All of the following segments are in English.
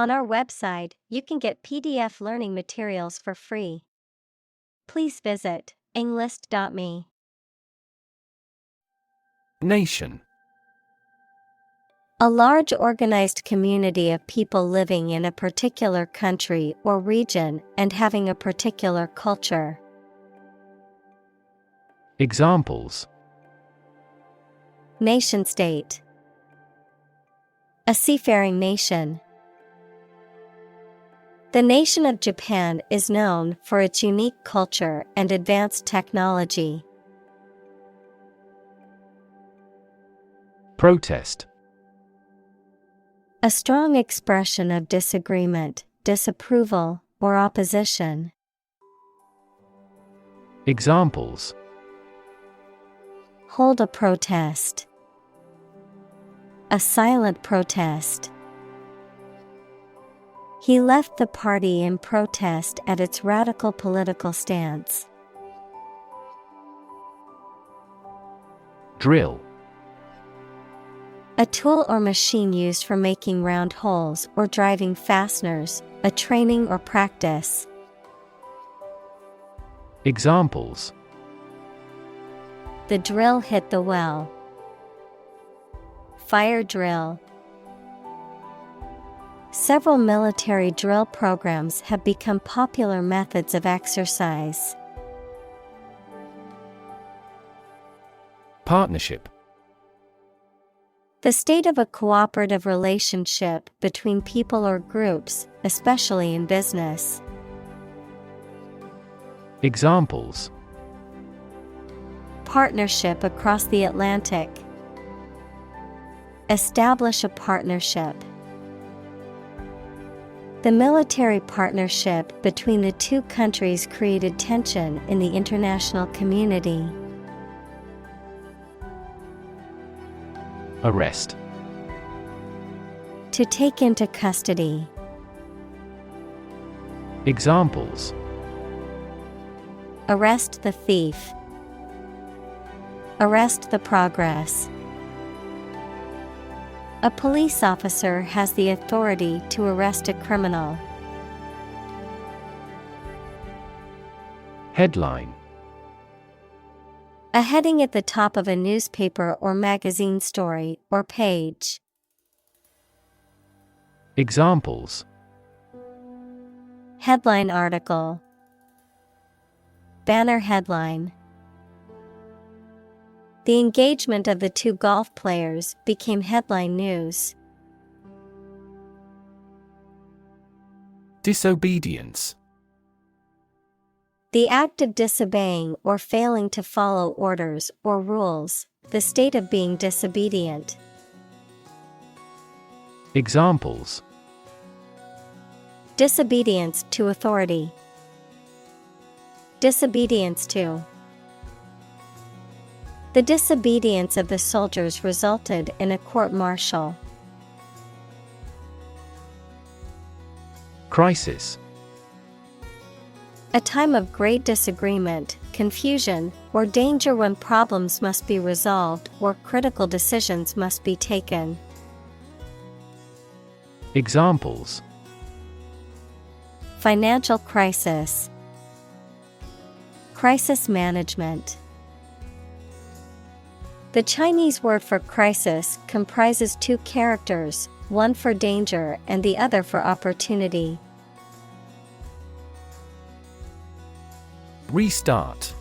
On our website, you can get PDF learning materials for free. Please visit englist.me. Nation. A large organized community of people living in a particular country or region and having a particular culture. Examples: Nation-state. A seafaring nation. The nation of Japan is known for its unique culture and advanced technology. Protest. A strong expression of disagreement, disapproval, or opposition. Examples: Hold a protest. A silent protest. He left the party in protest at its radical political stance. Drill. A tool or machine used for making round holes or driving fasteners, a training or practice. Examples: The drill hit the well. Fire drill. Several military drill programs have become popular methods of exercise. Partnership. The state of a cooperative relationship between people or groups, especially in business. Examples: Partnership across the Atlantic. Establish a partnership. The military partnership between the two countries created tension in the international community. Arrest. To take into custody. Examples: Arrest the thief. Arrest the progress. A police officer has the authority to arrest a criminal. Headline. A heading at the top of a newspaper or magazine story or page. Examples: Headline article. Banner headline. The engagement of the two golf players became headline news. Disobedience. The act of disobeying or failing to follow orders or rules, the state of being disobedient. Examples: Disobedience to authority. Disobedience to. The disobedience of the soldiers resulted in a court-martial. Crisis. A time of great disagreement, confusion, or danger when problems must be resolved or critical decisions must be taken. Examples: Financial crisis. Crisis management. The Chinese word for crisis comprises two characters, one for danger and the other for opportunity. Restart.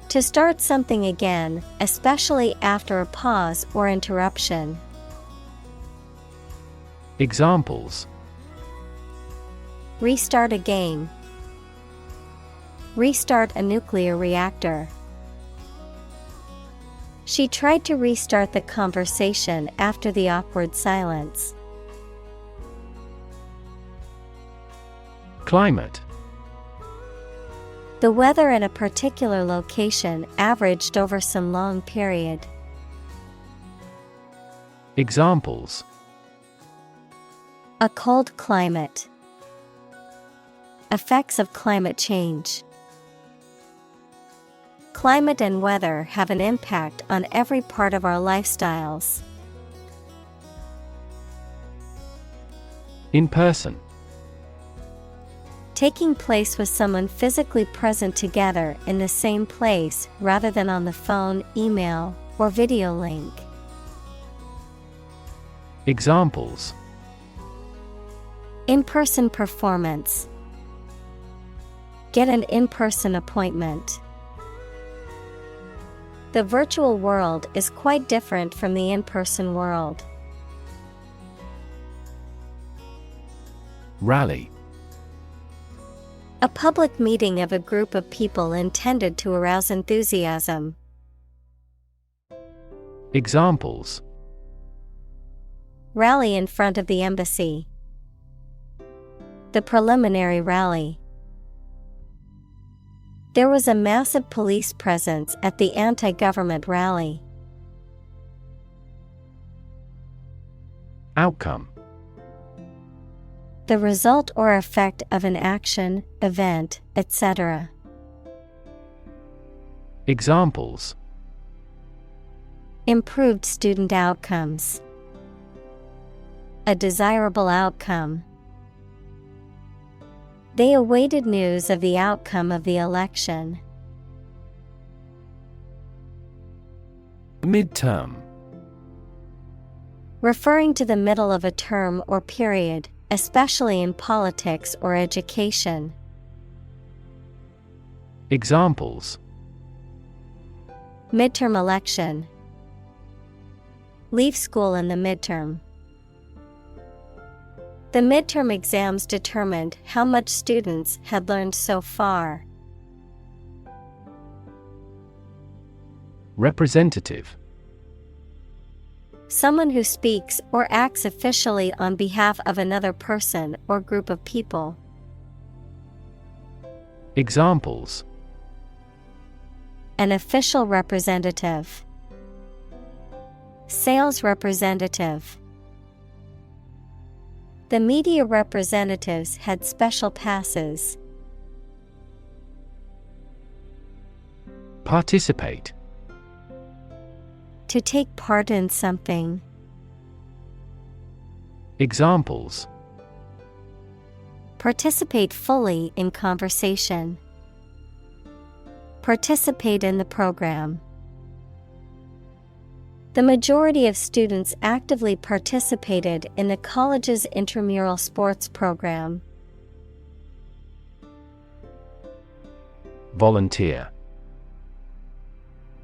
To start something again, especially after a pause or interruption. Examples: Restart a game. Restart a nuclear reactor. She tried to restart the conversation after the awkward silence. Climate. The weather at a particular location averaged over some long period. Examples: A cold climate. Effects of climate change. Climate and weather have an impact on every part of our lifestyles. In person. Taking place with someone physically present together in the same place rather than on the phone, email, or video link. Examples: in-person performance. Get an in-person appointment. The virtual world is quite different from the in-person world. Rally. A public meeting of a group of people intended to arouse enthusiasm. Examples: rally in front of the embassy. The preliminary rally. There was a massive police presence at the anti-government rally. Outcome. The result or effect of an action, event, etc. Examples: improved student outcomes. A desirable outcome. They awaited news of the outcome of the election. Midterm. Referring to the middle of a term or period, especially in politics or education. Examples: midterm election. Leave school in the midterm. The midterm exams determined how much students had learned so far. Representative. Someone who speaks or acts officially on behalf of another person or group of people. Examples: an official representative. Sales representative. The media representatives had special passes. Participate. To take part in something. Examples: participate fully in conversation. Participate in the program. The majority of students actively participated in the college's intramural sports program. Volunteer.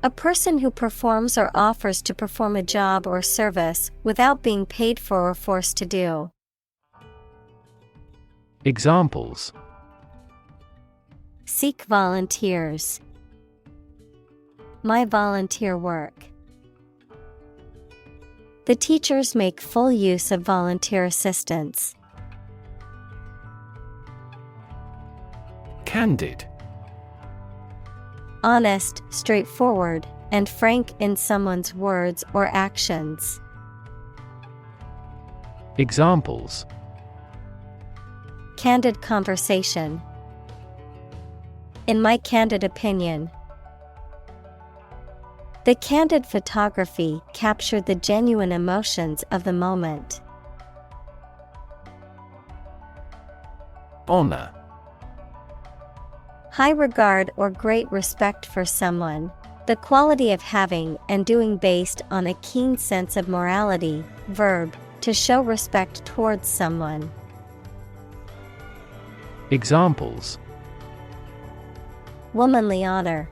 A person who performs or offers to perform a job or service without being paid for or forced to do. Examples: seek volunteers. My volunteer work. The teachers make full use of volunteer assistance. Candid. Honest, straightforward, and frank in someone's words or actions. Examples: candid conversation. In my candid opinion. The candid photography captured the genuine emotions of the moment. Honor. High regard or great respect for someone, the quality of having and doing based on a keen sense of morality. Verb, to show respect towards someone. Examples: womanly honor.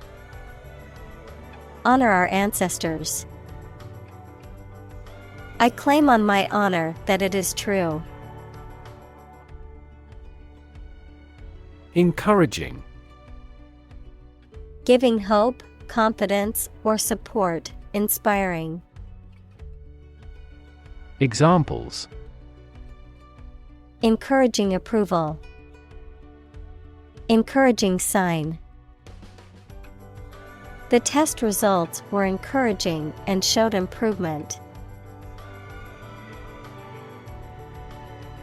Honor our ancestors. I claim on my honor that it is true. Encouraging. Giving hope, confidence, or support, inspiring. Examples: encouraging approval. Encouraging sign. The test results were encouraging and showed improvement.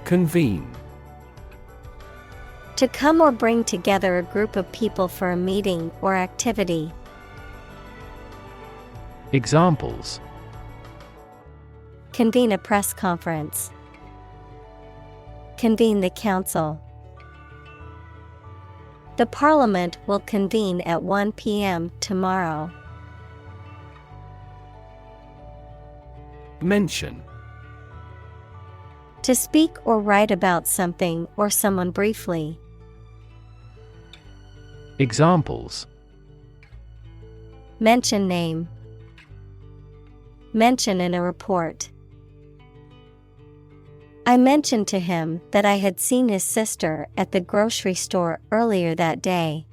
Convene. To come or bring together a group of people for a meeting or activity. Examples: convene a press conference. Convene the council. The Parliament will convene at 1 p.m. tomorrow. Mention. To speak or write about something or someone briefly. Examples. Mention name. Mention in a report. I mentioned to him that I had seen his sister at the grocery store earlier that day.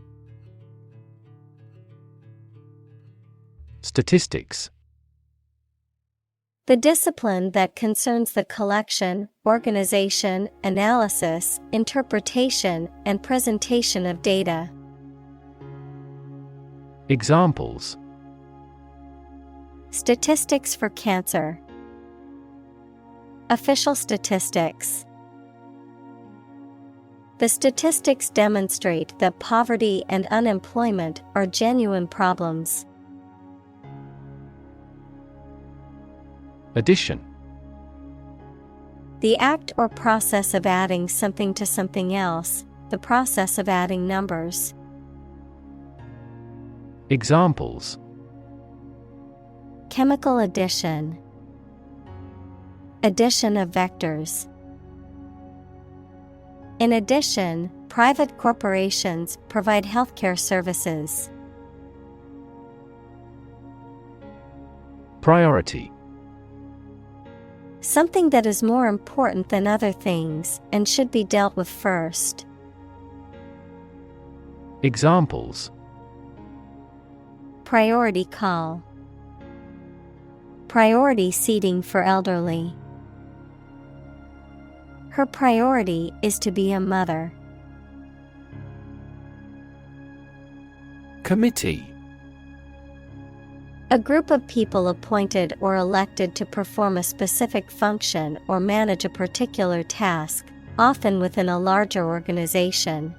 Statistics. The discipline that concerns the collection, organization, analysis, interpretation, and presentation of data. Examples. Statistics for cancer. Official statistics. The statistics demonstrate that poverty and unemployment are genuine problems. Addition. The act or process of adding something to something else, the process of adding numbers. Examples. Chemical addition. Addition of vectors. In addition, private corporations provide healthcare services. Priority. Something that is more important than other things and should be dealt with first. Examples. Priority call. Priority seating for elderly. Her priority is to be a mother. Committee. A group of people appointed or elected to perform a specific function or manage a particular task, often within a larger organization.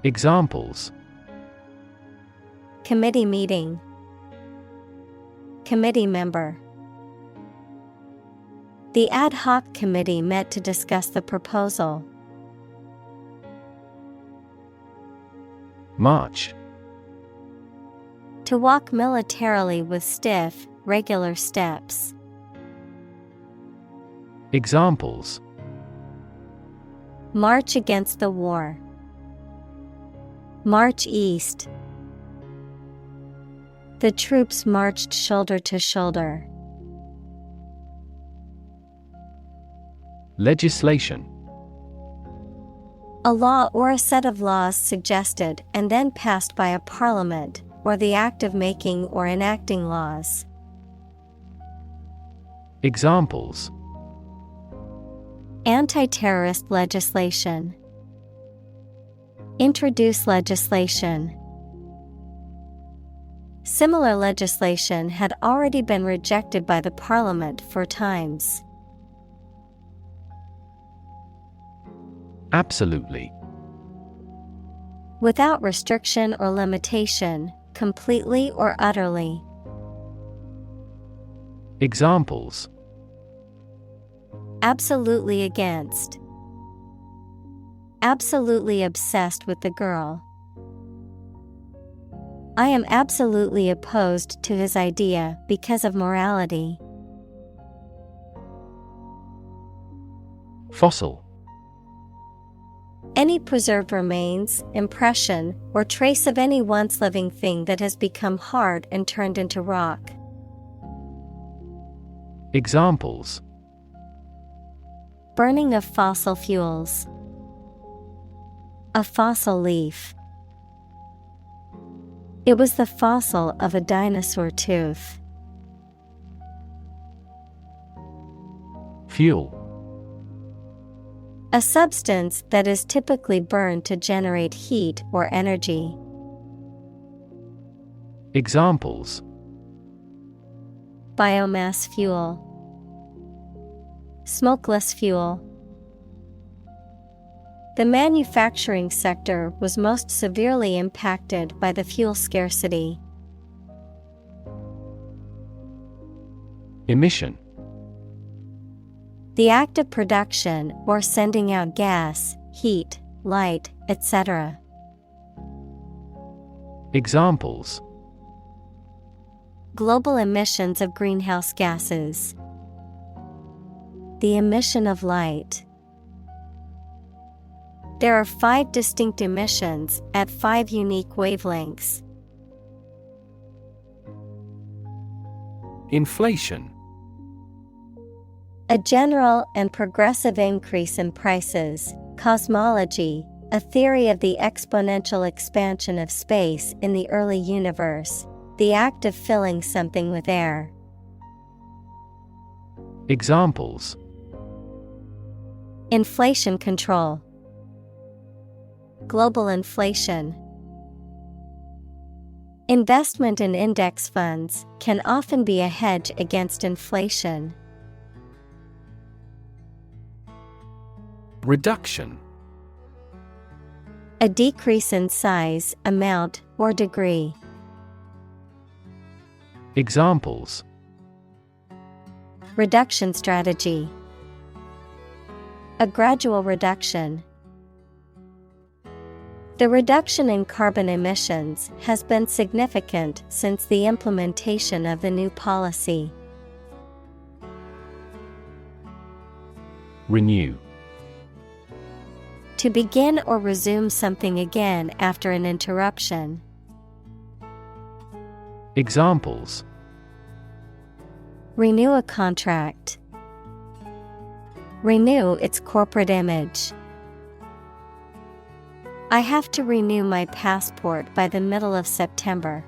Examples. Committee meeting. Committee member. The ad hoc committee met to discuss the proposal. March. To walk militarily with stiff, regular steps. Examples. March against the war. March east. The troops marched shoulder to shoulder. Legislation. A law or a set of laws suggested and then passed by a parliament, or the act of making or enacting laws. Examples. Anti-terrorist legislation. Introduce legislation. Similar legislation had already been rejected by the Parliament 4 times. Absolutely. Without restriction or limitation, completely or utterly. Examples. Absolutely against. Absolutely obsessed with the girl. I am absolutely opposed to his idea because of morality. Fossil. Any preserved remains, impression, or trace of any once living thing that has become hard and turned into rock. Examples. Burning of fossil fuels. A fossil leaf. It was the fossil of a dinosaur tooth. Fuel. A substance that is typically burned to generate heat or energy. Examples. Biomass fuel. Smokeless fuel. The manufacturing sector was most severely impacted by the fuel scarcity. Emission. The act of production or sending out gas, heat, light, etc. Examples: global emissions of greenhouse gases, the emission of light. There are 5 distinct emissions at 5 unique wavelengths. Inflation. A general and progressive increase in prices. Cosmology, a theory of the exponential expansion of space in the early universe, the act of filling something with air. Examples: inflation control, global inflation. Investment in index funds can often be a hedge against inflation. Reduction. A decrease in size, amount, or degree. Examples: reduction strategy, a gradual reduction. The reduction in carbon emissions has been significant since the implementation of the new policy. Renew. To begin or resume something again after an interruption. Examples: renew a contract, renew its corporate image. I have to renew my passport by the middle of September.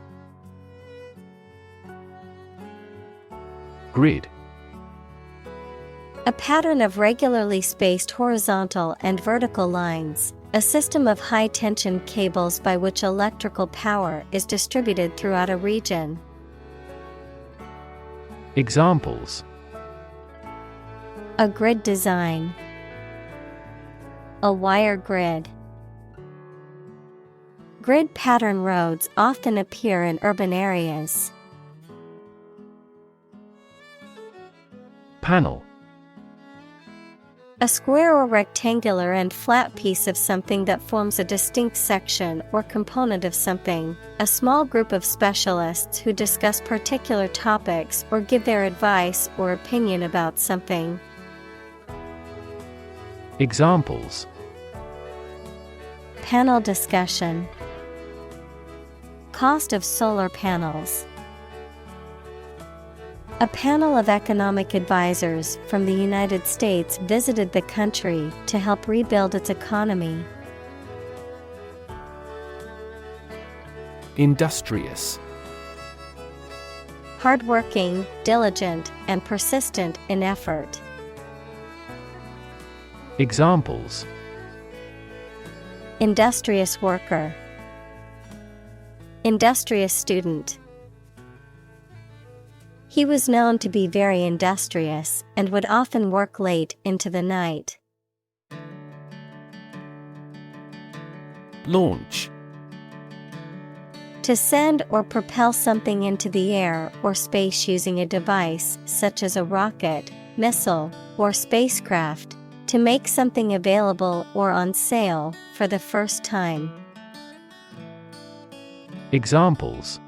Grid. A pattern of regularly spaced horizontal and vertical lines, a system of high-tension cables by which electrical power is distributed throughout a region. Examples: a grid design, a wire grid. Grid pattern roads often appear in urban areas. Panel. A square or rectangular and flat piece of something that forms a distinct section or component of something, a small group of specialists who discuss particular topics or give their advice or opinion about something. Examples: panel discussion, cost of solar panels. A panel of economic advisors from the United States visited the country to help rebuild its economy. Industrious. Hardworking, diligent, and persistent in effort. Examples: industrious worker, industrious student. He was known to be very industrious and would often work late into the night. Launch. To send or propel something into the air or space using a device such as a rocket, missile, or spacecraft, to make something available or on sale for the first time. Examples: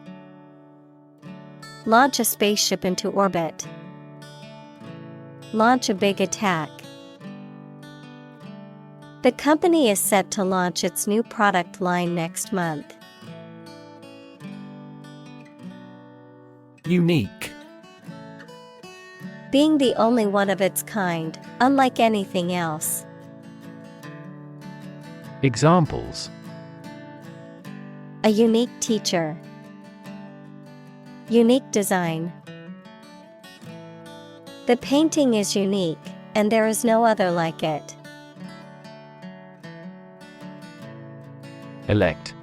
launch a spaceship into orbit, launch a big attack. The company is set to launch its new product line next month. Unique. Being the only one of its kind, unlike anything else. Examples: a unique teacher, unique design. The painting is unique, and there is no other like it. Elect.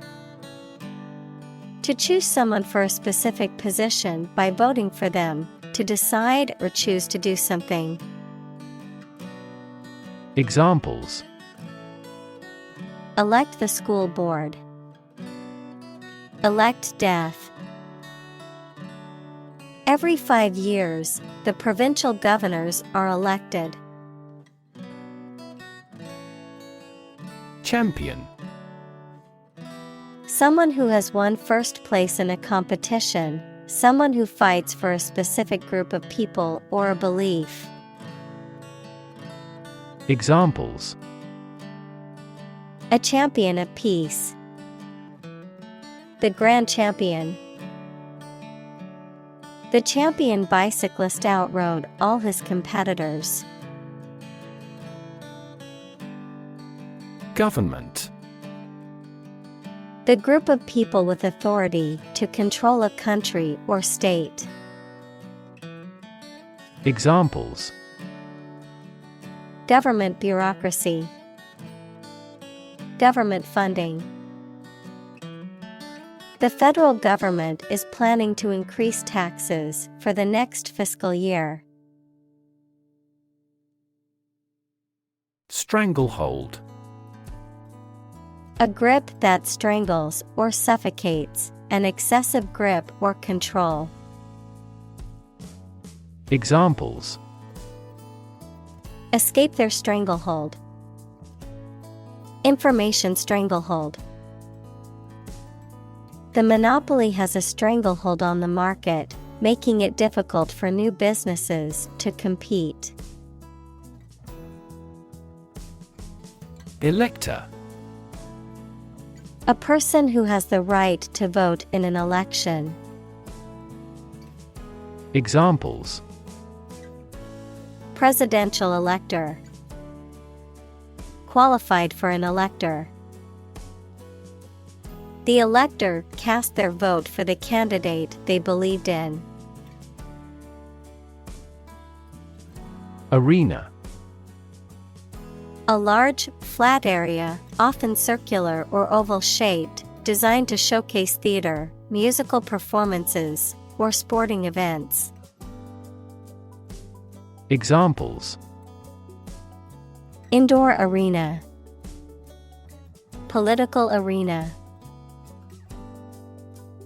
To choose someone for a specific position by voting for them, to decide or choose to do something. Examples: elect the school board, elect death. Every 5 years, the provincial governors are elected. Champion. Someone who has won first place in a competition, someone who fights for a specific group of people or a belief. Examples: A champion of peace. The grand champion. The champion bicyclist outrode all his competitors. Government. The group of people with authority to control a country or state. Examples: Government bureaucracy. Government funding. The federal government is planning to increase taxes for the next fiscal year. Stranglehold. A grip that strangles or suffocates, an excessive grip or control. Examples: Escape their stranglehold. Information stranglehold. The monopoly has a stranglehold on the market, making it difficult for new businesses to compete. Elector. A person who has the right to vote in an election. Examples: Presidential elector. Qualified for an elector. The elector cast their vote for the candidate they believed in. Arena. A large, flat area, often circular or oval-shaped, designed to showcase theater, musical performances, or sporting events. Examples: Indoor arena. Political arena.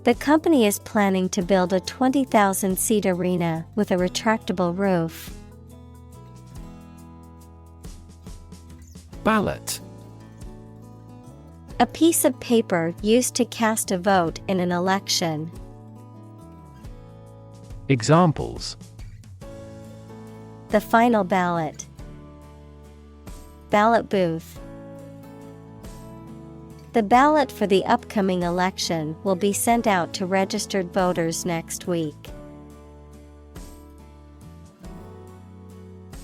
The company is planning to build a 20,000-seat arena with a retractable roof. Ballot. A piece of paper used to cast a vote in an election. Examples: The final ballot. Ballot booth. The ballot for the upcoming election will be sent out to registered voters next week.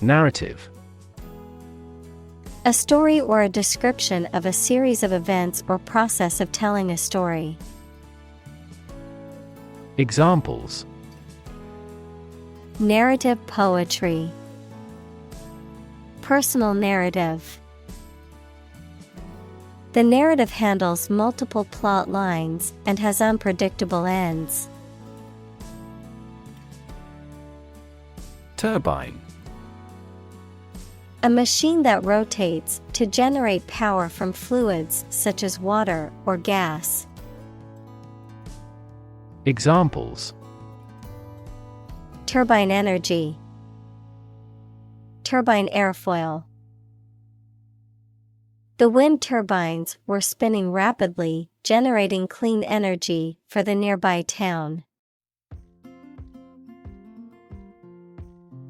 Narrative. A story or a description of a series of events or process of telling a story. Examples: Narrative poetry. Personal narrative. The narrative handles multiple plot lines and has unpredictable ends. Turbine. A machine that rotates to generate power from fluids such as water or gas. Examples: Turbine energy. Turbine airfoil. The wind turbines were spinning rapidly, generating clean energy for the nearby town.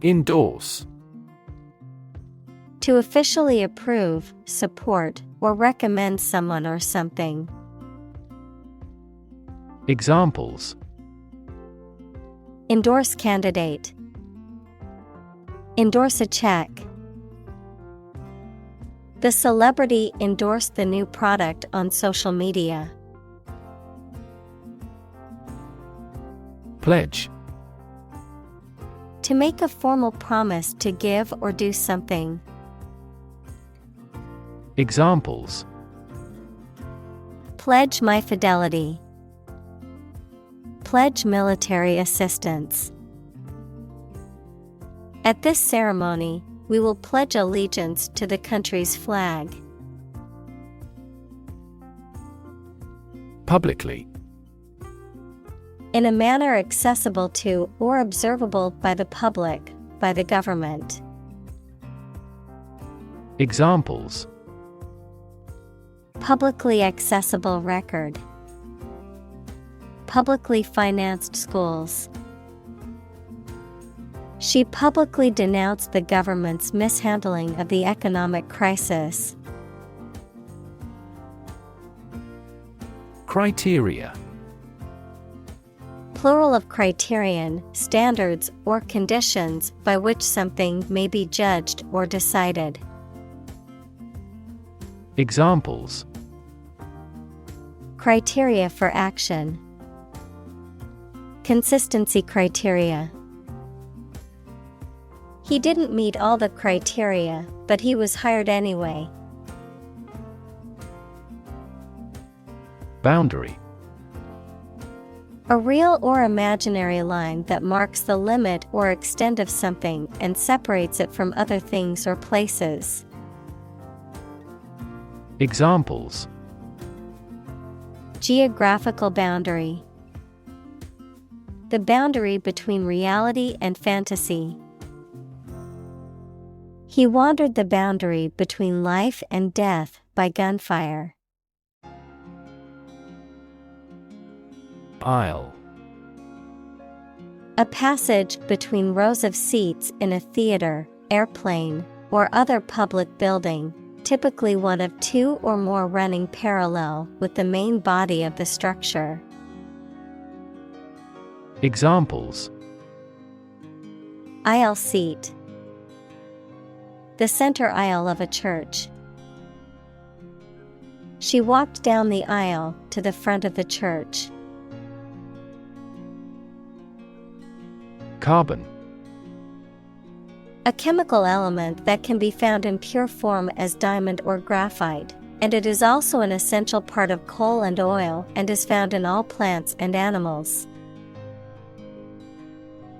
Endorse. To officially approve, support, or recommend someone or something. Examples: Endorse candidate. Endorse a check. The celebrity endorsed the new product on social media. Pledge. To make a formal promise to give or do something. Examples: Pledge my fidelity. Pledge military assistance. At this ceremony, we will pledge allegiance to the country's flag. Publicly. In a manner accessible to or observable by the public, by the government. Examples: Publicly accessible record. Publicly financed schools. She publicly denounced the government's mishandling of the economic crisis. Criteria. Plural of criterion, standards, or conditions by which something may be judged or decided. Examples. Criteria for action. Consistency criteria. He didn't meet all the criteria, but he was hired anyway. Boundary. A real or imaginary line that marks the limit or extent of something and separates it from other things or places. Examples. Geographical boundary. The boundary between reality and fantasy. He wandered the boundary between life and death by gunfire. Aisle. A passage between rows of seats in a theater, airplane, or other public building, typically one of two or more running parallel with the main body of the structure. Examples. Aisle seat. The center aisle of a church. She walked down the aisle to the front of the church. Carbon. A chemical element that can be found in pure form as diamond or graphite, and it is also an essential part of coal and oil and is found in all plants and animals.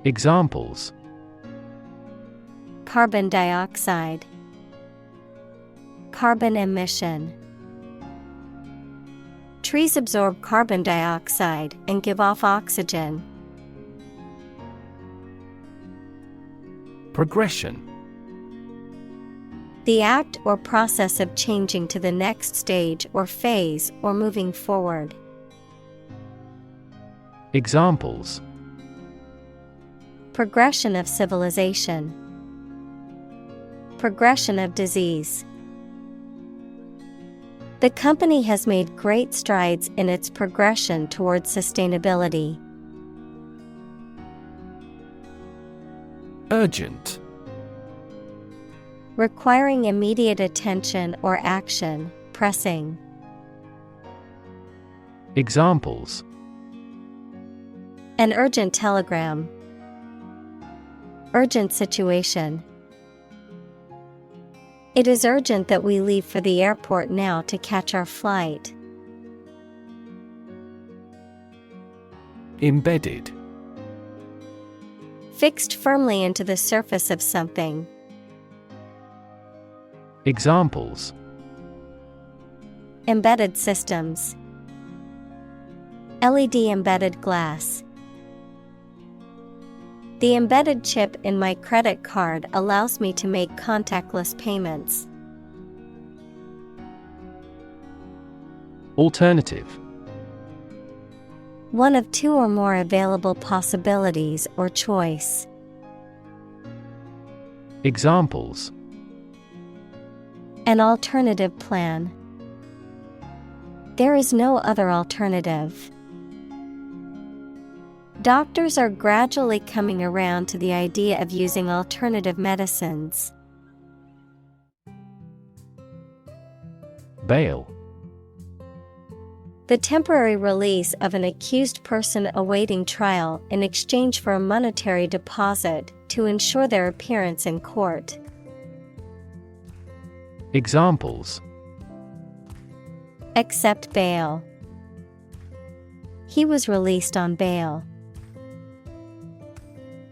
Examples. Carbon dioxide. Carbon emission. Trees absorb carbon dioxide and give off oxygen. Progression. The act or process of changing to the next stage or phase or moving forward. Examples. Progression of civilization. Progression of disease. The company has made great strides in its progression towards sustainability. Urgent. Requiring immediate attention or action, pressing. Examples. An urgent telegram. Urgent situation. It is urgent that we leave for the airport now to catch our flight. Embedded. Fixed firmly into the surface of something. Examples. Embedded systems. LED embedded glass. The embedded chip in my credit card allows me to make contactless payments. Alternative. One of two or more available possibilities or choice. Examples. An alternative plan. There is no other alternative. Doctors are gradually coming around to the idea of using alternative medicines. Bail. The temporary release of an accused person awaiting trial in exchange for a monetary deposit to ensure their appearance in court. Accept Accept bail. He was released on bail.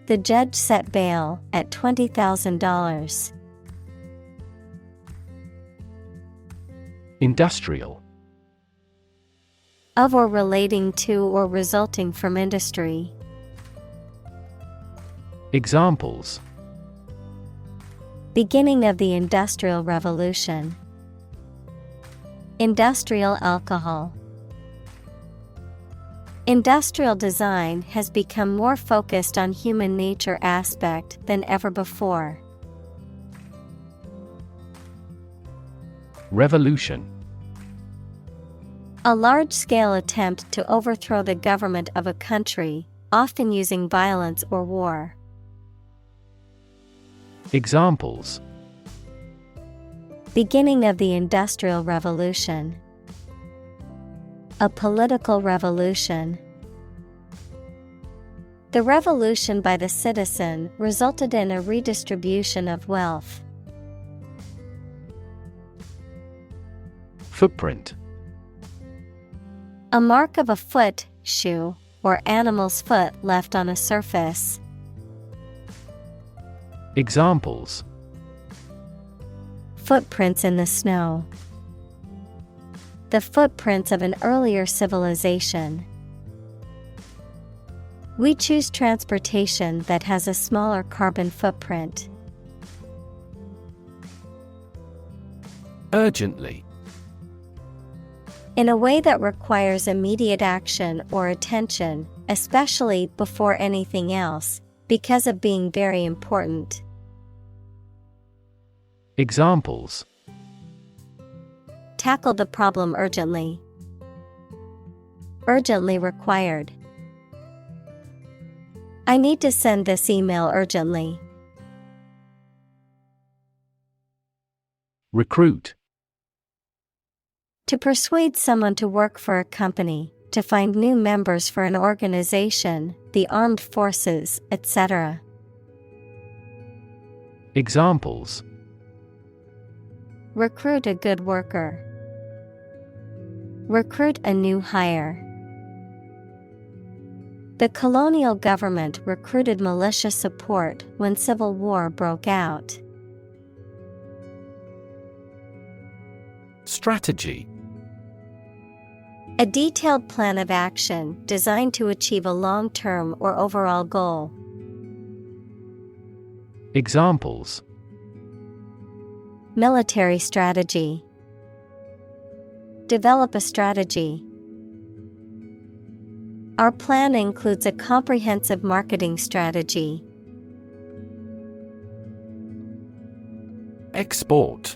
The judge set bail at $20,000. Industrial. Of or relating to or resulting from industry. Examples. Beginning of the Industrial Revolution. Industrial alcohol. Industrial design has become more focused on human nature aspect than ever before. Revolution. A large-scale attempt to overthrow the government of a country, often using violence or war. Examples: Beginning of the Industrial Revolution. A political revolution. The revolution by the citizen resulted in a redistribution of wealth. Footprint. A mark of a foot, shoe, or animal's foot left on a surface. Examples: Footprints in the snow. The footprints of an earlier civilization. We choose transportation that has a smaller carbon footprint. Urgently. In a way that requires immediate action or attention, especially before anything else, because of being very important. Examples: Tackle the problem urgently. Urgently required. I need to send this email urgently. Recruit. To persuade someone to work for a company, to find new members for an organization, the armed forces, etc. Examples: Recruit a good worker. Recruit a new hire. The colonial government recruited militia support when civil war broke out. Strategy. A detailed plan of action designed to achieve a long-term or overall goal. Examples: Military strategy. Develop a strategy. Our plan includes a comprehensive marketing strategy. Export.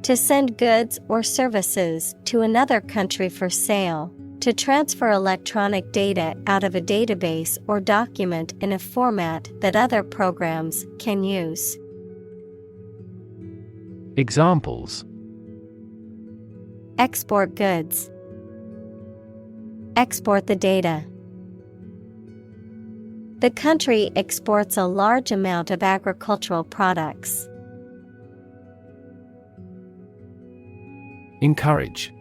To send goods or services to another country for sale, to transfer electronic data out of a database or document in a format that other programs can use. Examples: Export goods. Export the data. The country exports a large amount of agricultural products. Encourage.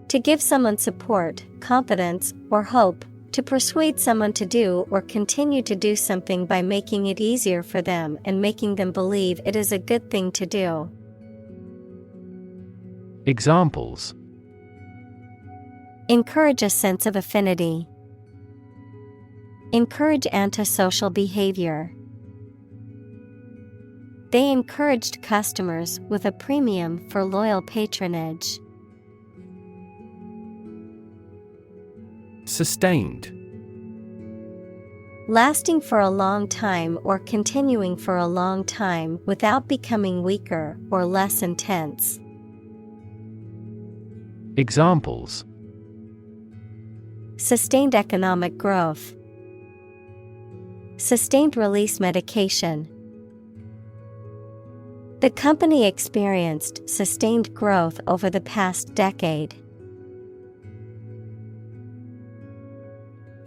To give someone support, confidence, or hope, to persuade someone to do or continue to do something by making it easier for them and making them believe it is a good thing to do. Examples: Encourage a sense of affinity. Encourage antisocial behavior. They encouraged customers with a premium for loyal patronage. Sustained. Lasting for a long time or continuing for a long time without becoming weaker or less intense. Examples: Sustained economic growth. Sustained release medication. The company experienced sustained growth over the past decade.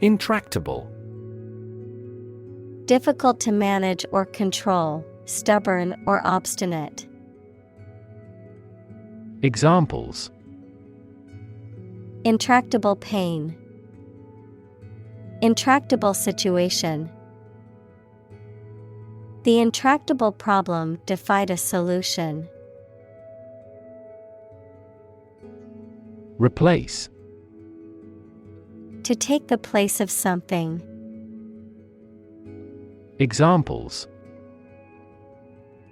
Intractable. Difficult to manage or control, stubborn or obstinate. Examples: Intractable pain. Intractable situation. The intractable problem defied a solution. Replace. To take the place of something. Examples: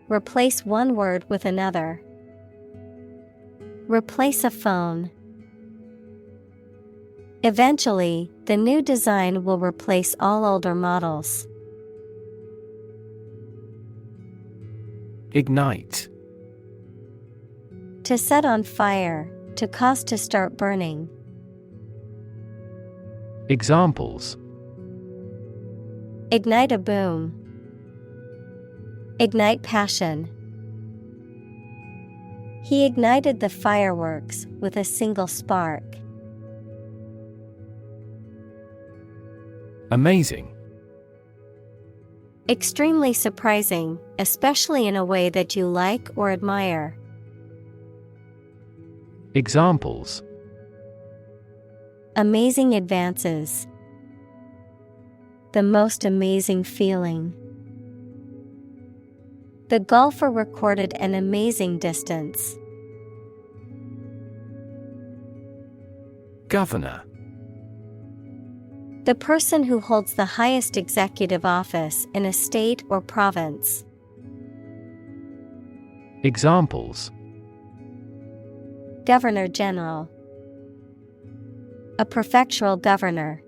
Replace one word with another. Replace a phone. Eventually, the new design will replace all older models. Ignite. To set on fire, to cause to start burning. Examples: Ignite a boom. Ignite passion. He ignited the fireworks with a single spark. Amazing. Extremely surprising, especially in a way that you like or admire. Examples: Amazing advances. The most amazing feeling. The golfer recorded an amazing distance. Governor. The person who holds the highest executive office in a state or province. Examples: Governor General. A prefectural governor.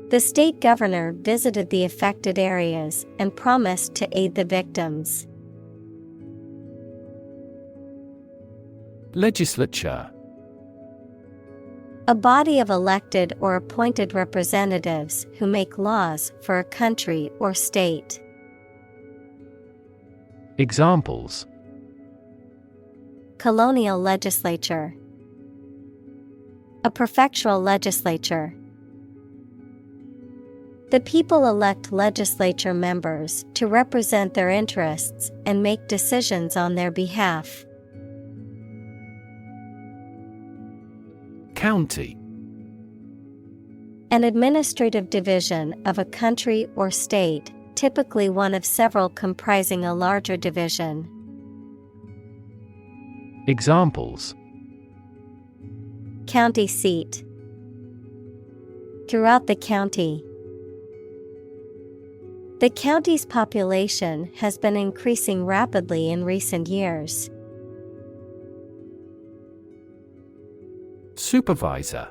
The state governor visited the affected areas and promised to aid the victims. Legislature. A body of elected or appointed representatives who make laws for a country or state. Examples: Colonial legislature. A prefectural legislature. The people elect legislature members to represent their interests and make decisions on their behalf. County. An administrative division of a country or state, typically one of several comprising a larger division. Examples: County seat. Throughout the county. The county's population has been increasing rapidly in recent years. Supervisor.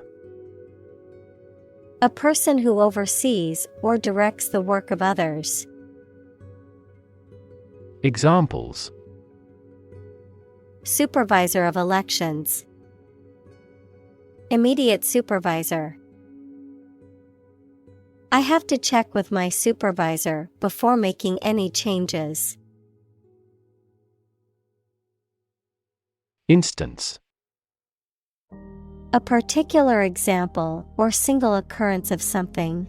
A person who oversees or directs the work of others. Examples: Supervisor of elections. Immediate supervisor. I have to check with my supervisor before making any changes. Instance. A particular example or single occurrence of something.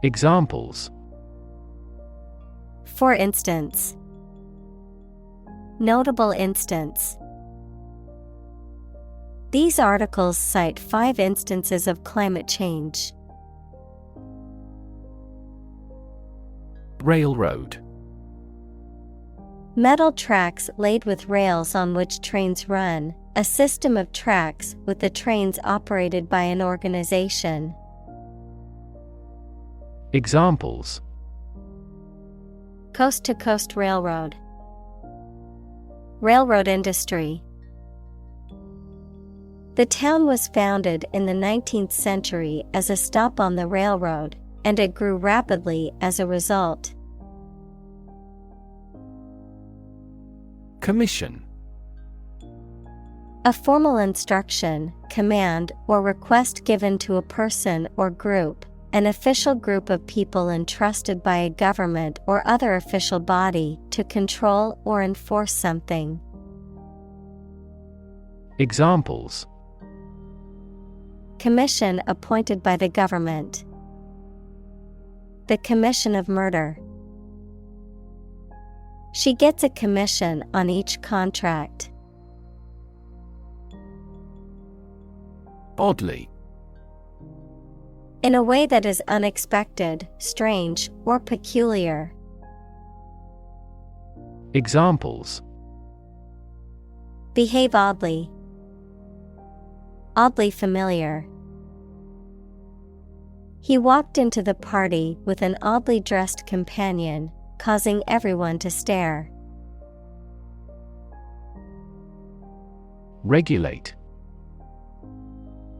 Examples: For instance. Notable instance. These articles cite 5 instances of climate change. Railroad. Metal tracks laid with rails on which trains run, a system of tracks with the trains operated by an organization. Examples: Coast-to-coast railroad. Railroad industry. The town was founded in the 19th century as a stop on the railroad, and it grew rapidly as a result. Commission. A formal instruction, command, or request given to a person or group, an official group of people entrusted by a government or other official body to control or enforce something. Examples: Commission appointed by the government. The commission of murder. She gets a commission on each contract. Oddly. In a way that is unexpected, strange, or peculiar. Examples: Behave oddly. Oddly familiar. He walked into the party with an oddly dressed companion, causing everyone to stare. Regulate.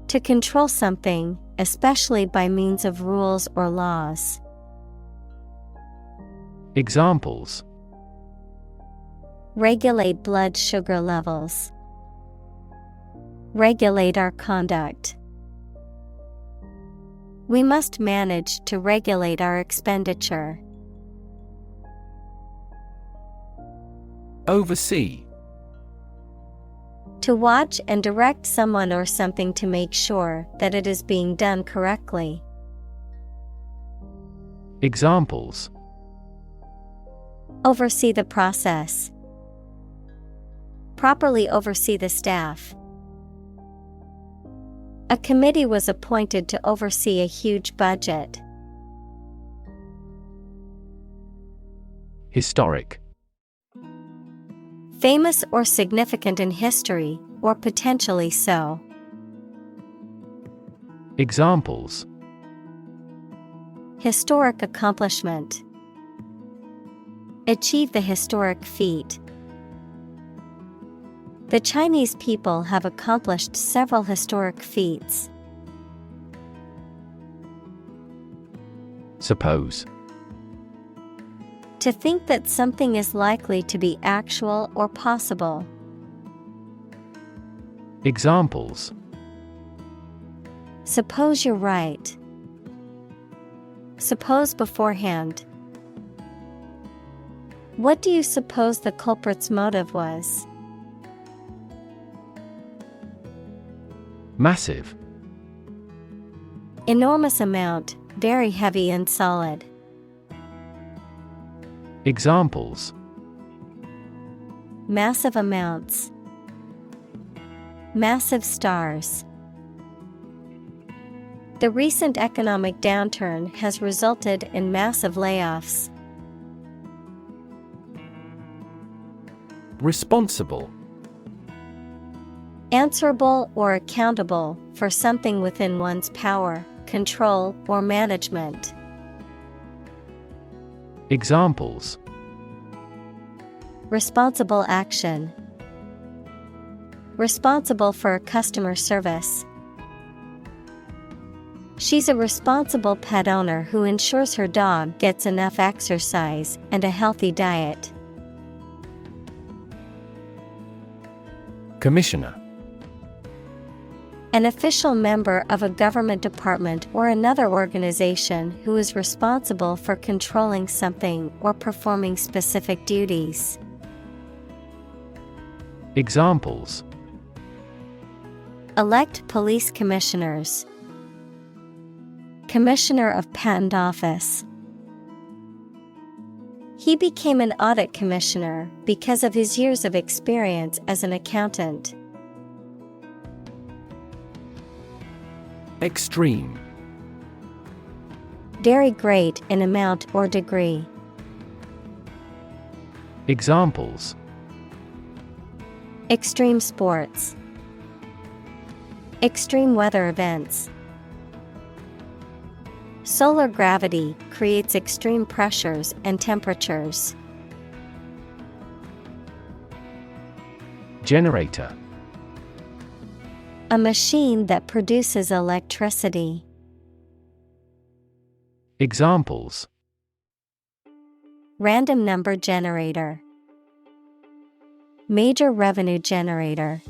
To control something, especially by means of rules or laws. Examples: Regulate blood sugar levels. Regulate our conduct. We must manage to regulate our expenditure. Oversee. To watch and direct someone or something to make sure that it is being done correctly. Examples: Oversee the process. Properly oversee the staff. A committee was appointed to oversee a huge budget. Historic. Famous or significant in history, or potentially so. Examples: Historic accomplishment. Achieve the historic feat. The Chinese people have accomplished several historic feats. Suppose. To think that something is likely to be actual or possible. Examples: Suppose you're right. Suppose beforehand. What do you suppose the culprit's motive was? Massive. Enormous amount, very heavy and solid. Examples: Massive amounts. Massive stars. The recent economic downturn has resulted in massive layoffs. Responsible. Answerable or accountable for something within one's power, control, or management. Examples: Responsible action. Responsible for customer service. She's a responsible pet owner who ensures her dog gets enough exercise and a healthy diet. Commissioner. An official member of a government department or another organization who is responsible for controlling something or performing specific duties. Examples: Elect police commissioners. Commissioner of Patent Office. He became an audit commissioner because of his years of experience as an accountant. Extreme. Very great in amount or degree. Examples: Extreme sports. Extreme weather events. Solar gravity creates extreme pressures and temperatures. Generator. A machine that produces electricity. Examples: Random number generator. Major revenue generator.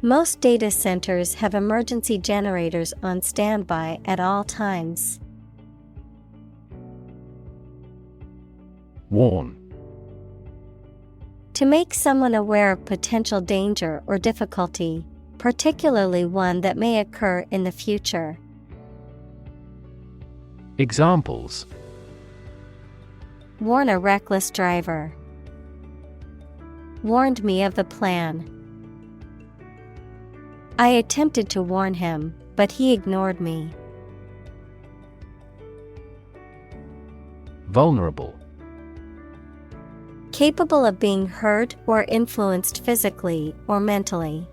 Most data centers have emergency generators on standby at all times. Warn. To make someone aware of potential danger or difficulty, particularly one that may occur in the future. Examples: Warn a reckless driver. Warned me of the plan. I attempted to warn him, but he ignored me. Vulnerable. Capable of being hurt or influenced physically or mentally.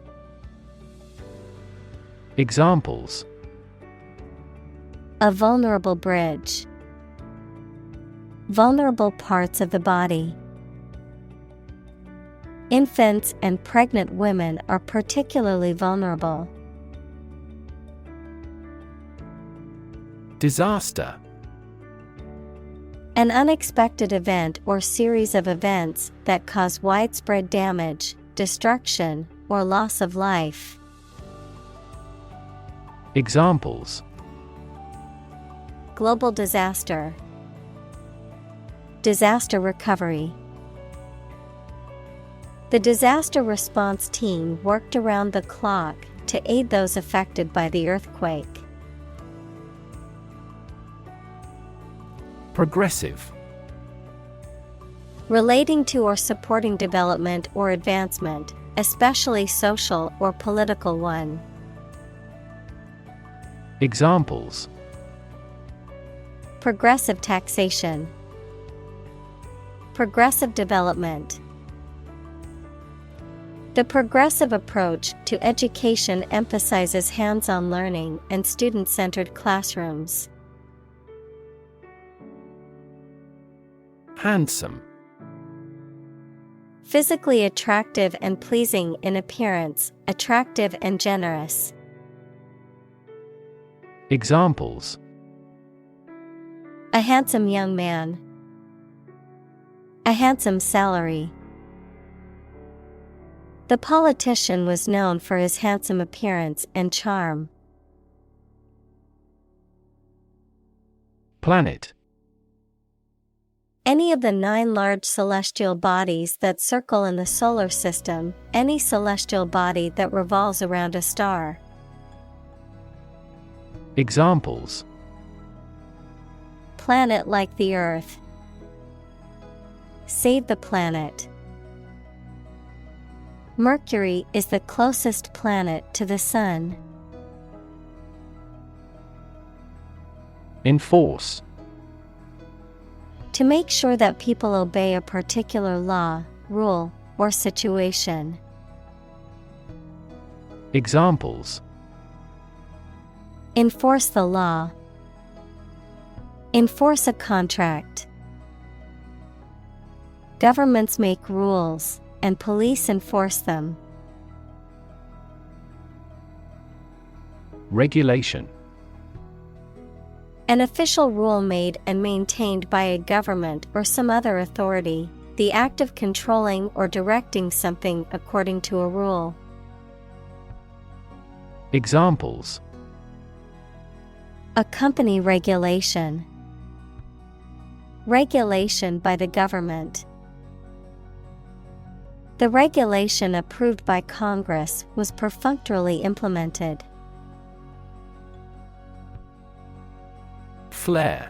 Examples: A vulnerable bridge. Vulnerable parts of the body. Infants and pregnant women are particularly vulnerable. Disaster. An unexpected event or series of events that cause widespread damage, destruction, or loss of life. Examples: Global disaster. Disaster recovery. The disaster response team worked around the clock to aid those affected by the earthquake. Progressive. Relating to or supporting development or advancement, especially social or political one. Examples: Progressive taxation. Progressive development. The progressive approach to education emphasizes hands-on learning and student-centered classrooms. Handsome. Physically attractive and pleasing in appearance, attractive and generous. Examples: A handsome young man. A handsome salary. The politician was known for his handsome appearance and charm. Planet. Any of the 9 large celestial bodies that circle in the solar system, any celestial body that revolves around a star. Examples: Planet like the Earth. Save the planet. Mercury is the closest planet to the Sun. Enforce. To make sure that people obey a particular law, rule, or situation. Examples: Enforce the law. Enforce a contract. Governments make rules, and police enforce them. Regulation. An official rule made and maintained by a government or some other authority, the act of controlling or directing something according to a rule. Examples: A company regulation. Regulation by the government. The regulation approved by Congress was perfunctorily implemented. Flare.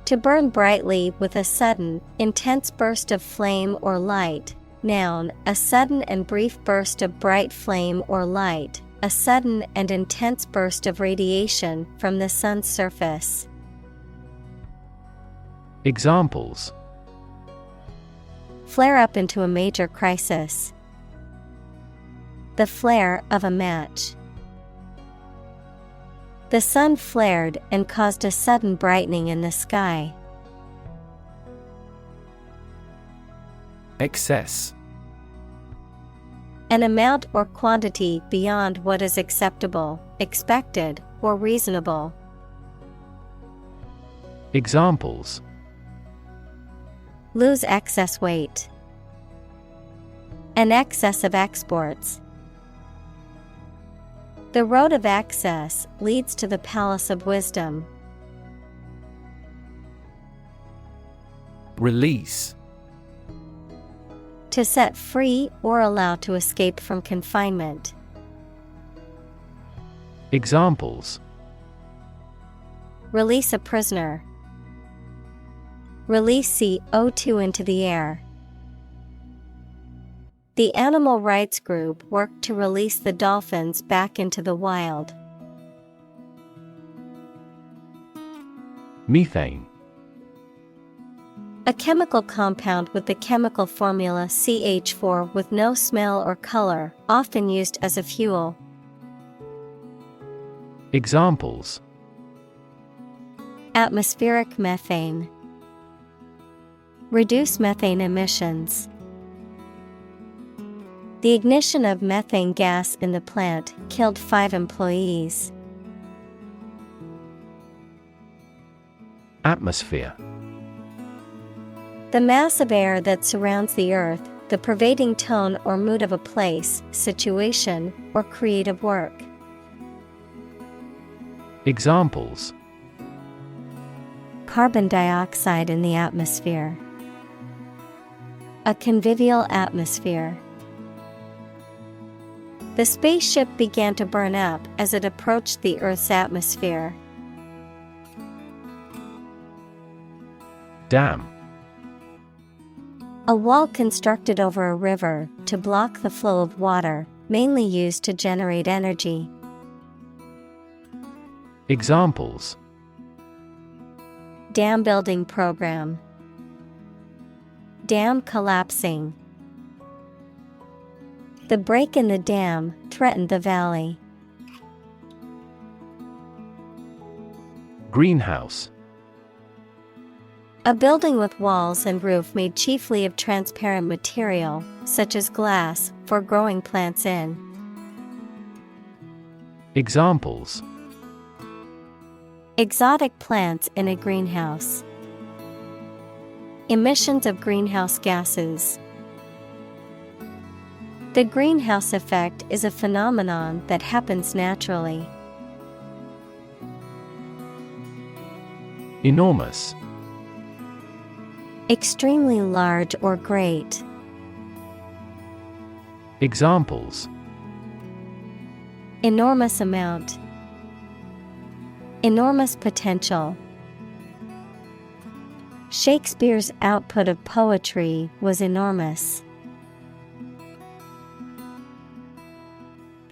To burn brightly with a sudden, intense burst of flame or light. Noun, a sudden and brief burst of bright flame or light, a sudden and intense burst of radiation from the sun's surface. Examples: Flare up into a major crisis. The flare of a match. The sun flared and caused a sudden brightening in the sky. Excess. An amount or quantity beyond what is acceptable, expected, or reasonable. Examples: Lose excess weight. An excess of exports. The road of access leads to the palace of wisdom. Release. To set free or allow to escape from confinement. Examples: Release a prisoner. Release CO2 into the air. The animal rights group worked to release the dolphins back into the wild. Methane. A chemical compound with the chemical formula CH4 with no smell or color, often used as a fuel. Examples: Atmospheric methane. Reduce methane emissions. The ignition of methane gas in the plant killed 5 employees. Atmosphere. The mass of air that surrounds the earth, the pervading tone or mood of a place, situation, or creative work. Examples: Carbon dioxide in the atmosphere. A convivial atmosphere. The spaceship began to burn up as it approached the Earth's atmosphere. Dam. A wall constructed over a river to block the flow of water, mainly used to generate energy. Examples: Dam building program. Dam collapsing. The break in the dam threatened the valley. Greenhouse. A building with walls and roof made chiefly of transparent material, such as glass, for growing plants in. Examples: Exotic plants in a greenhouse. Emissions of greenhouse gases. The greenhouse effect is a phenomenon that happens naturally. Enormous. Extremely large or great. Examples: Enormous amount. Enormous potential. Shakespeare's output of poetry was enormous.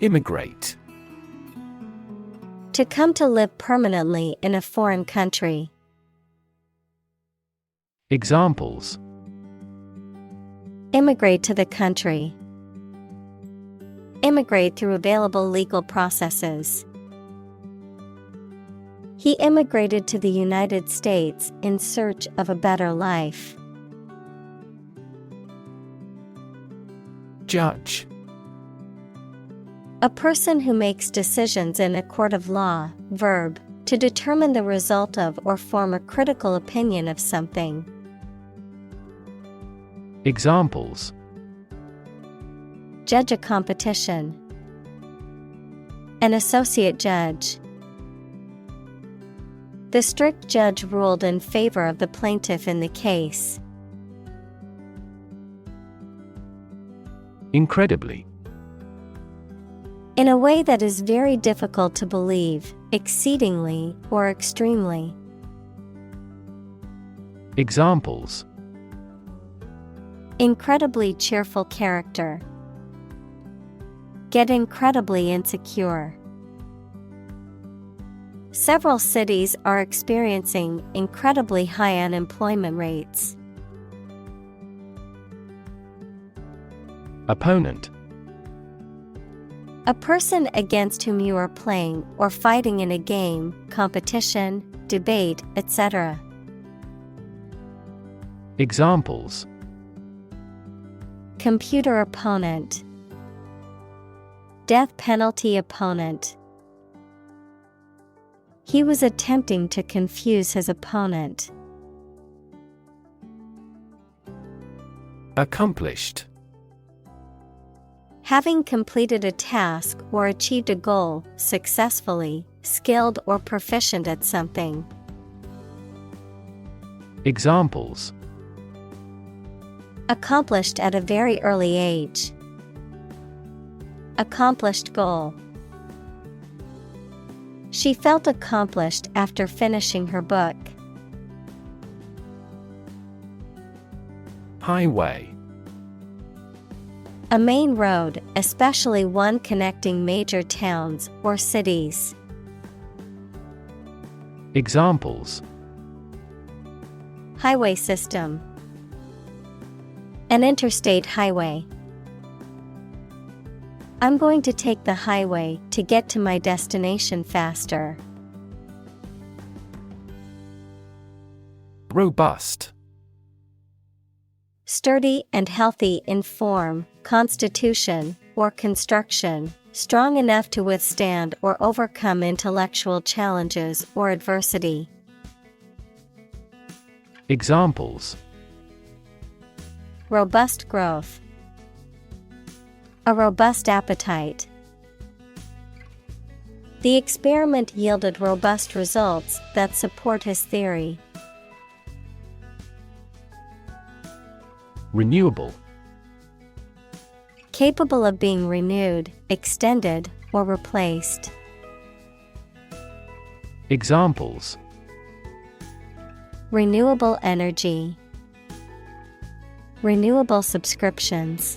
Immigrate. To come to live permanently in a foreign country. Examples: Immigrate to the country. Immigrate through available legal processes. He immigrated to the United States in search of a better life. Judge. A person who makes decisions in a court of law. Verb, to determine the result of or form a critical opinion of something. Examples: Judge a competition. An associate judge. The strict judge ruled in favor of the plaintiff in the case. Incredibly. In a way that is very difficult to believe, exceedingly, or extremely. Examples: Incredibly cheerful character. Get incredibly insecure. Several cities are experiencing incredibly high unemployment rates. Opponent. A person against whom you are playing or fighting in a game, competition, debate, etc. Examples: Computer opponent. Death penalty opponent. He was attempting to confuse his opponent. Accomplished. Having completed a task or achieved a goal successfully, skilled or proficient at something. Examples: Accomplished at a very early age. Accomplished goal. She felt accomplished after finishing her book. Highway. A main road, especially one connecting major towns or cities. Examples: Highway system. An interstate highway. I'm going to take the highway to get to my destination faster. Robust. Sturdy and healthy in form, constitution, or construction, strong enough to withstand or overcome intellectual challenges or adversity. Examples: Robust growth. A robust appetite. The experiment yielded robust results that support his theory. Renewable. Capable of being renewed, extended, or replaced. Examples: Renewable energy. Renewable subscriptions.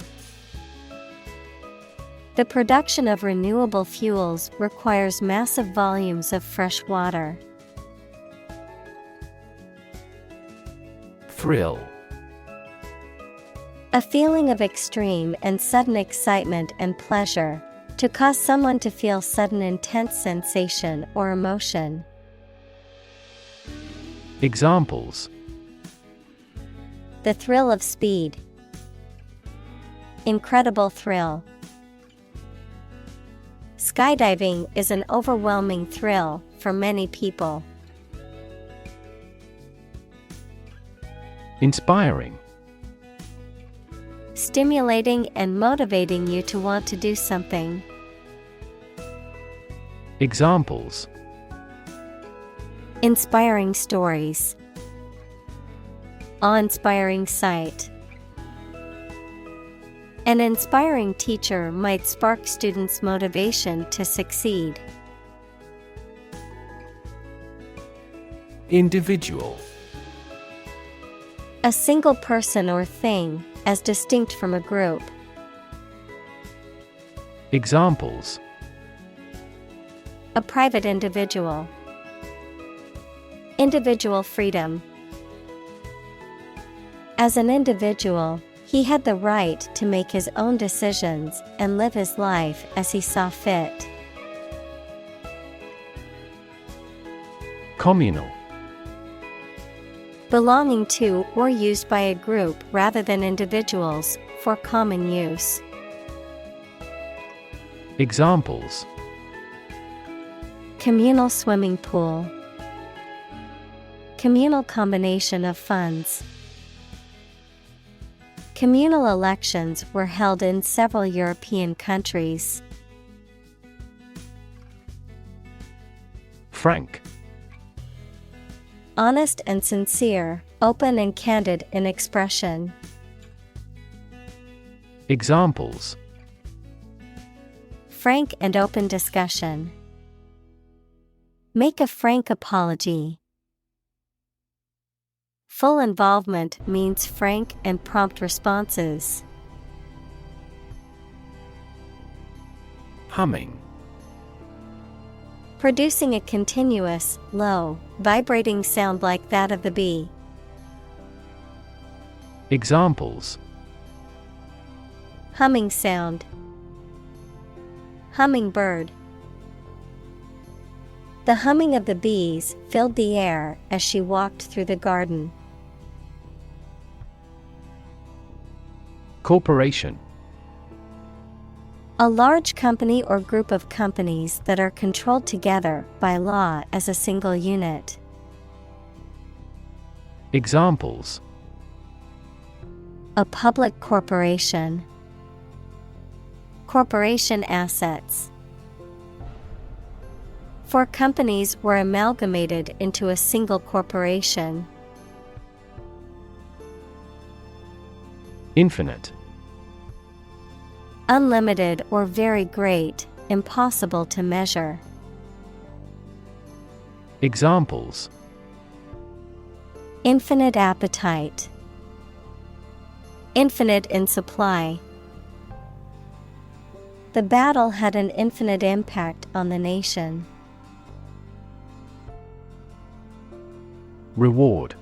The production of renewable fuels requires massive volumes of fresh water. Thrill. A feeling of extreme and sudden excitement and pleasure, to cause someone to feel sudden intense sensation or emotion. Examples: The thrill of speed. Incredible thrill. Skydiving is an overwhelming thrill for many people. Inspiring. Stimulating and motivating you to want to do something. Examples: Inspiring stories. Awe-inspiring sight. An inspiring teacher might spark students' motivation to succeed. Individual. A single person or thing, as distinct from a group. Examples: A private individual. Individual freedom. As an individual, he had the right to make his own decisions and live his life as he saw fit. Communal. Belonging to or used by a group rather than individuals, for common use. Examples: Communal swimming pool. Communal combination of funds. Communal elections were held in several European countries. Frank. Honest and sincere, open and candid in expression. Examples: Frank and open discussion. Make a frank apology. Full involvement means frank and prompt responses. Humming. Producing a continuous, low, vibrating sound like that of the bee. Examples: Humming sound. Hummingbird. The humming of the bees filled the air as she walked through the garden. Corporation. A large company or group of companies that are controlled together by law as a single unit. Examples: A public corporation. Corporation assets. 4 companies were amalgamated into a single corporation. Infinite. Unlimited or very great, impossible to measure. Examples: Infinite appetite. Infinite in supply. The battle had an infinite impact on the nation. Reward.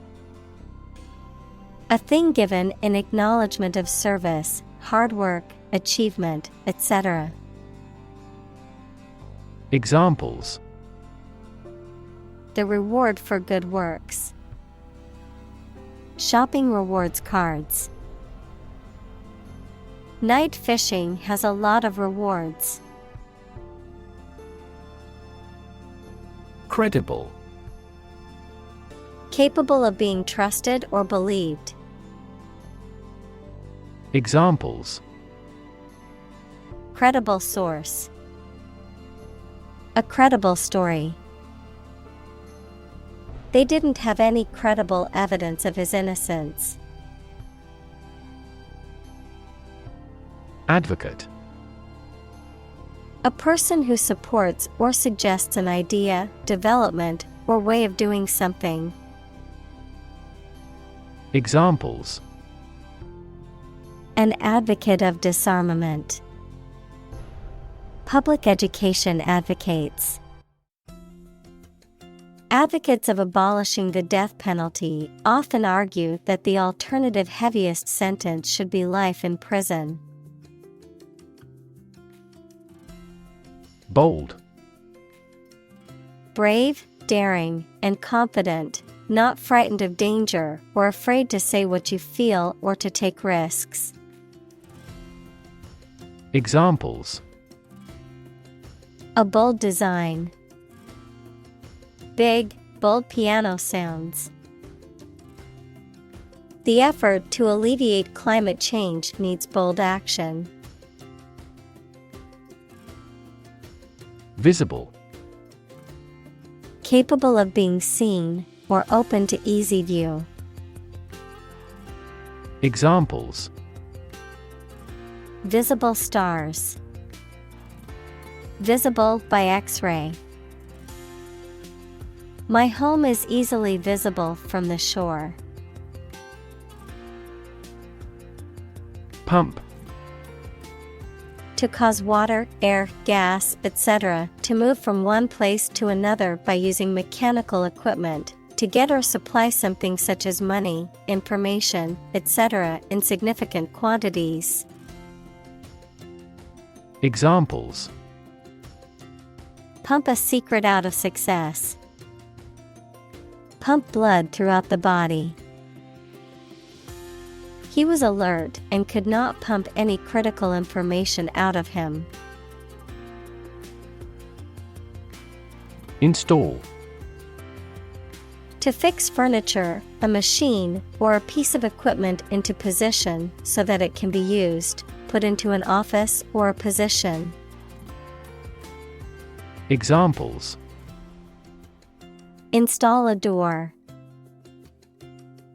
A thing given in acknowledgement of service, hard work, achievement, etc. Examples: The reward for good works. Shopping rewards cards. Night fishing has a lot of rewards. Credible. Capable of being trusted or believed. Examples: Credible source. A credible story. They didn't have any credible evidence of his innocence. Advocate. A person who supports or suggests an idea, development, or way of doing something. Examples: An advocate of disarmament. Public education advocates. Advocates of abolishing the death penalty often argue that the alternative heaviest sentence should be life in prison. Bold. Brave, daring, and confident, not frightened of danger or afraid to say what you feel or to take risks. Examples: A bold design. Big, bold piano sounds. The effort to alleviate climate change needs bold action. Visible. Capable of being seen or open to easy view. Examples: Visible stars. Visible by X-ray. My home is easily visible from the shore. Pump. To cause water, air, gas, etc. to move from one place to another by using mechanical equipment, to get or supply something such as money, information, etc. in significant quantities. Examples: Pump a secret out of success. Pump blood throughout the body. He was alert and could not pump any critical information out of him. Install. To fix furniture, a machine, or a piece of equipment into position so that it can be used, put into an office or a position. Examples: Install a door.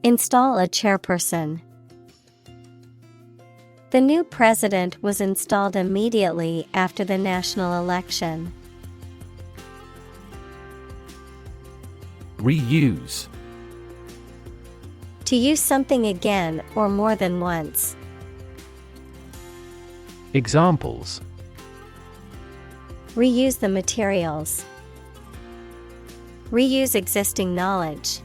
Install a chairperson. The new president was installed immediately after the national election. Reuse. To use something again or more than once. Examples: Reuse the materials. Reuse existing knowledge.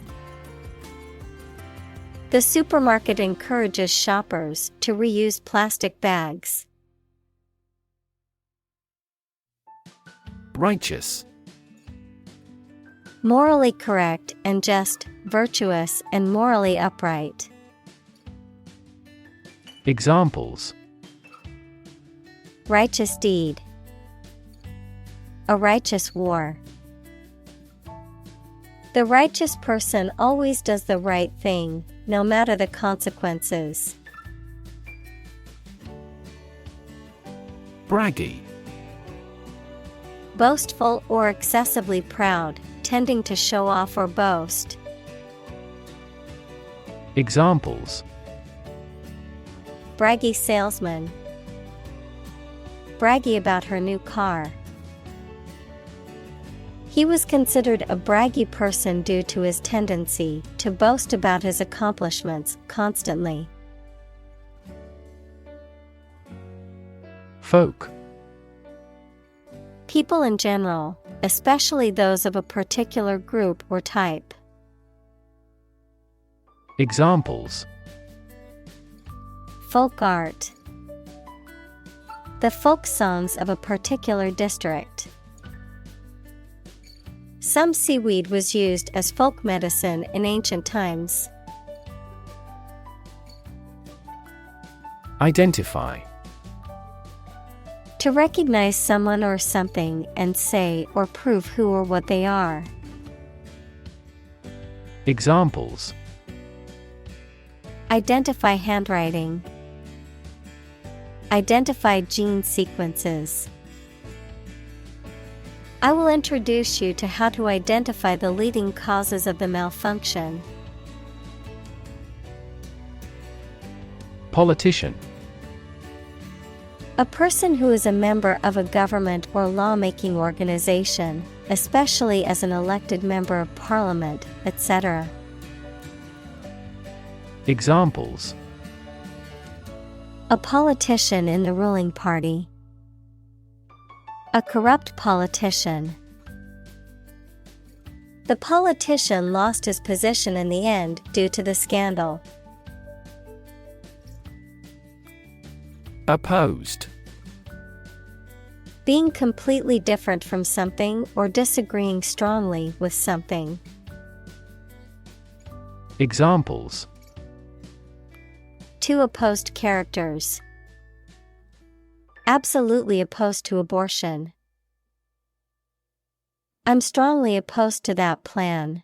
The supermarket encourages shoppers to reuse plastic bags. Righteous. Morally correct and just, virtuous and morally upright. Examples: Righteous deed. A righteous war. The righteous person always does the right thing, no matter the consequences. Braggy. Boastful or excessively proud, tending to show off or boast. Examples: Braggy salesman. Braggy about her new car. He was considered a braggy person due to his tendency to boast about his accomplishments constantly. Folk. People in general, especially those of a particular group or type. Examples: Folk art. The folk songs of a particular district. Some seaweed was used as folk medicine in ancient times. Identify. To recognize someone or something and say or prove who or what they are. Examples: Identify handwriting. Identify gene sequences. I will introduce you to how to identify the leading causes of the malfunction. Politician. A person who is a member of a government or lawmaking organization, especially as an elected member of parliament, etc. Examples: A politician in the ruling party. A corrupt politician. The politician lost his position in the end due to the scandal. Opposed. Being completely different from something or disagreeing strongly with something. Examples: Two opposed characters. Absolutely opposed to abortion. I'm strongly opposed to that plan.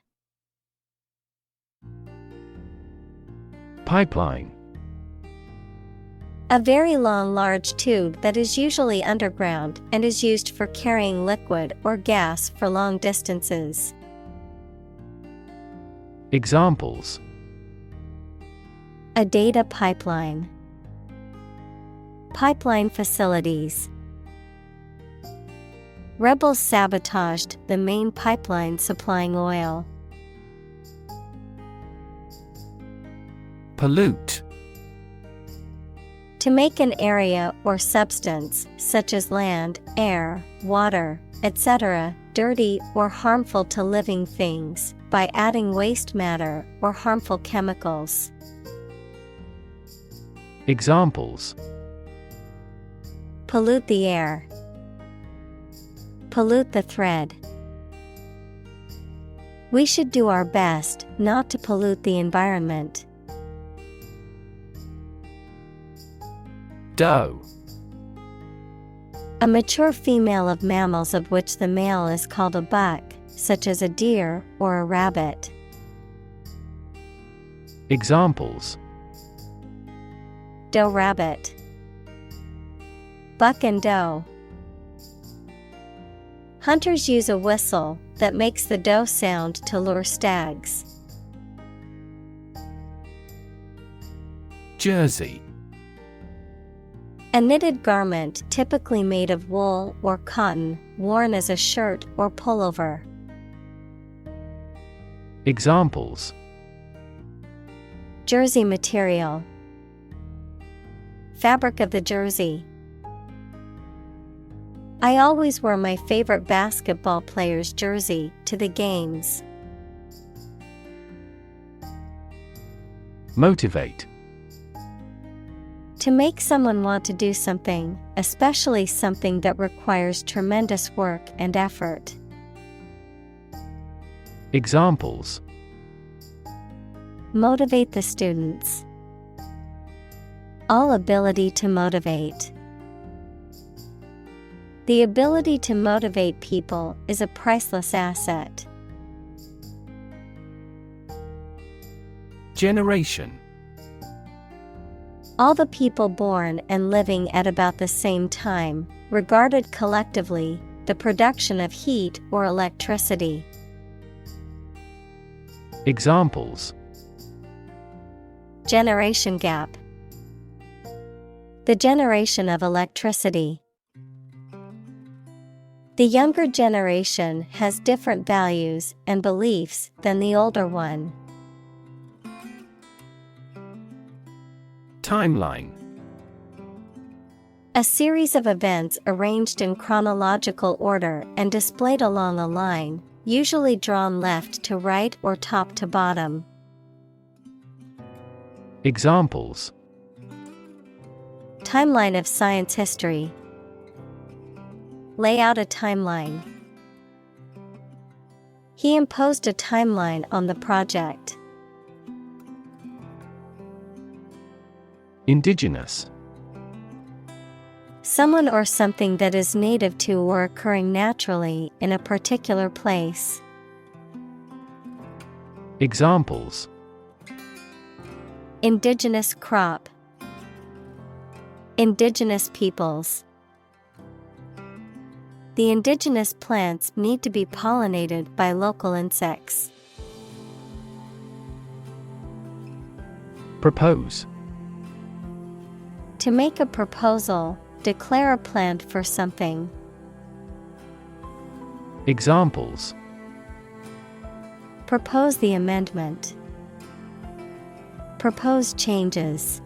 Pipeline. A very long, large tube that is usually underground and is used for carrying liquid or gas for long distances. Examples: A data pipeline. Pipeline facilities. Rebels sabotaged the main pipeline supplying oil. Pollute. To make an area or substance, such as land, air, water, etc., dirty or harmful to living things, by adding waste matter or harmful chemicals. Examples: Pollute the air. Pollute the thread. We should do our best not to pollute the environment. Doe. A mature female of mammals of which the male is called a buck, such as a deer or a rabbit. Examples: Doe rabbit. Buck and doe. Hunters use a whistle that makes the doe sound to lure stags. Jersey. A knitted garment typically made of wool or cotton, worn as a shirt or pullover. Examples: Jersey material. Fabric of the jersey. I always wear my favorite basketball player's jersey to the games. Motivate. To make someone want to do something, especially something that requires tremendous work and effort. Examples: Motivate the students. All ability to motivate. The ability to motivate people is a priceless asset. Generation. All the people born and living at about the same time, regarded collectively, the production of heat or electricity. Examples: Generation gap. The generation of electricity. The younger generation has different values and beliefs than the older one. Timeline. A series of events arranged in chronological order and displayed along a line, usually drawn left to right or top to bottom. Examples: Timeline of science history. Lay out a timeline. He imposed a timeline on the project. Someone or something that is native to or occurring naturally in a particular place. Examples: Indigenous crop. Indigenous peoples. The indigenous plants need to be pollinated by local insects. Propose. To make a proposal, declare a plan for something. Examples: Propose the amendment. Propose changes.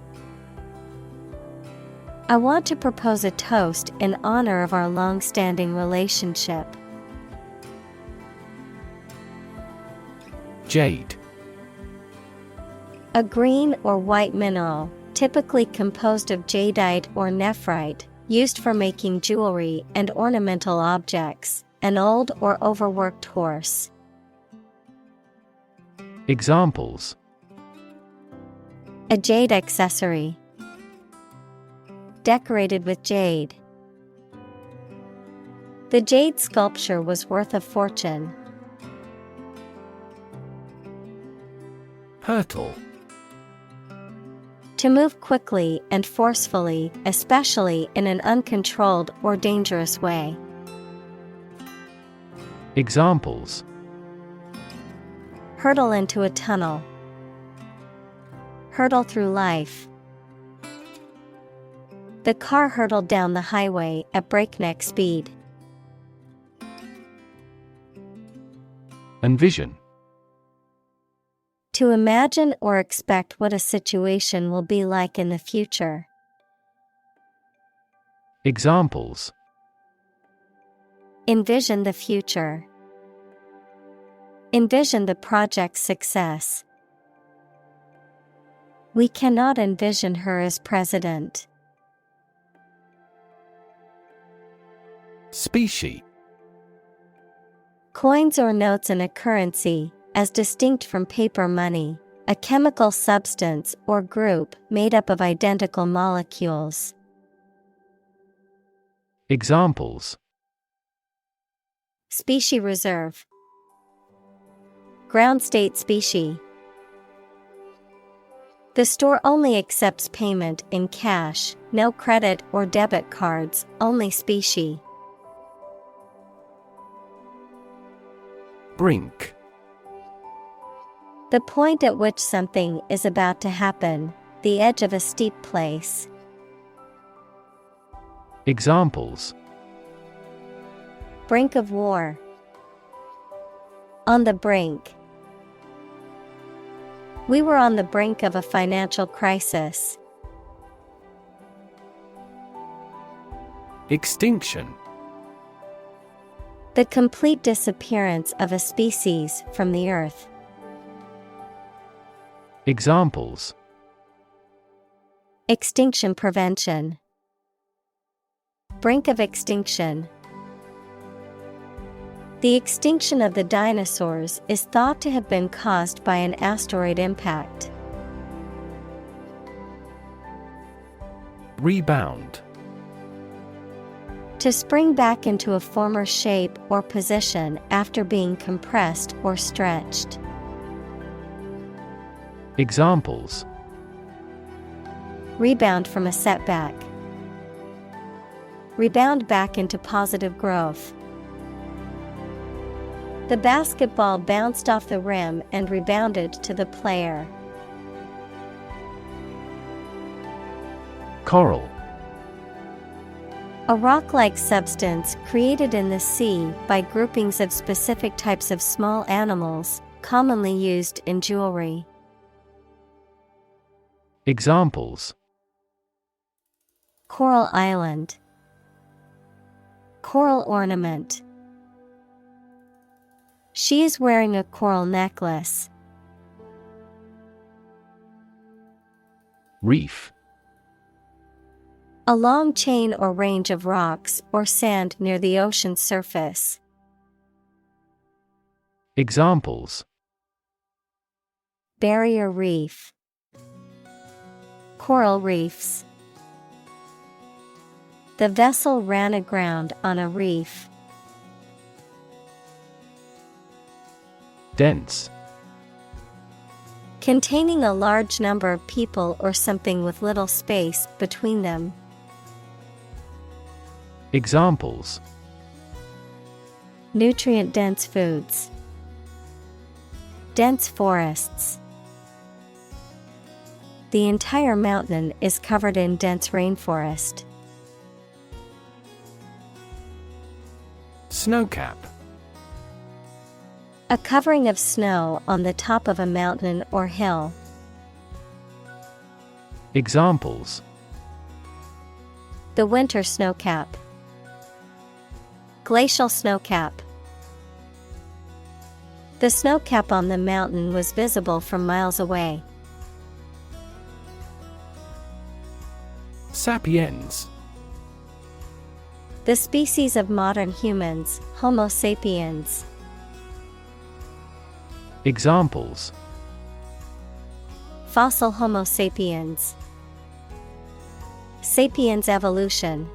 I want to propose a toast in honor of our long-standing relationship. Jade. A green or white mineral, typically composed of jadeite or nephrite, used for making jewelry and ornamental objects. An old or overworked horse. Examples: A jade accessory. Decorated with jade. The jade sculpture was worth a fortune. Hurtle. To move quickly and forcefully, especially in an uncontrolled or dangerous way. Examples: Hurtle into a tunnel. Hurtle through life. The car hurtled down the highway at breakneck speed. Envision. To imagine or expect what a situation will be like in the future. Examples: Envision the future. Envision the project's success. We cannot envision her as president. Specie. Coins or notes in a currency, as distinct from paper money, a chemical substance or group made up of identical molecules. Examples: Specie reserve. Ground state specie. The store only accepts payment in cash, no credit or debit cards, only specie. Brink. The point at which something is about to happen, the edge of a steep place. Examples: Brink of war. On the brink. We were on the brink of a financial crisis. Extinction. The complete disappearance of a species from the earth. Examples: Extinction prevention. Brink of extinction. The extinction of the dinosaurs is thought to have been caused by an asteroid impact. Rebound. To spring back into a former shape or position after being compressed or stretched. Examples: Rebound from a setback. Rebound back into positive growth. The basketball bounced off the rim and rebounded to the player. Coral. A rock-like substance created in the sea by groupings of specific types of small animals, commonly used in jewelry. Examples: Coral island. Coral ornament. She is wearing a coral necklace. Reef. A long chain or range of rocks or sand near the ocean's surface. Examples: Barrier reef. Coral reefs. The vessel ran aground on a reef. Dense. Containing a large number of people or something with little space between them. Examples: Nutrient-dense foods. Dense forests. The entire mountain is covered in dense rainforest. Snowcap. A covering of snow on the top of a mountain or hill. Examples: The winter snowcap. Glacial snowcap. The snowcap on the mountain was visible from miles away. Sapiens. The species of modern humans, Homo sapiens. Examples: Fossil Homo sapiens. Sapiens evolution.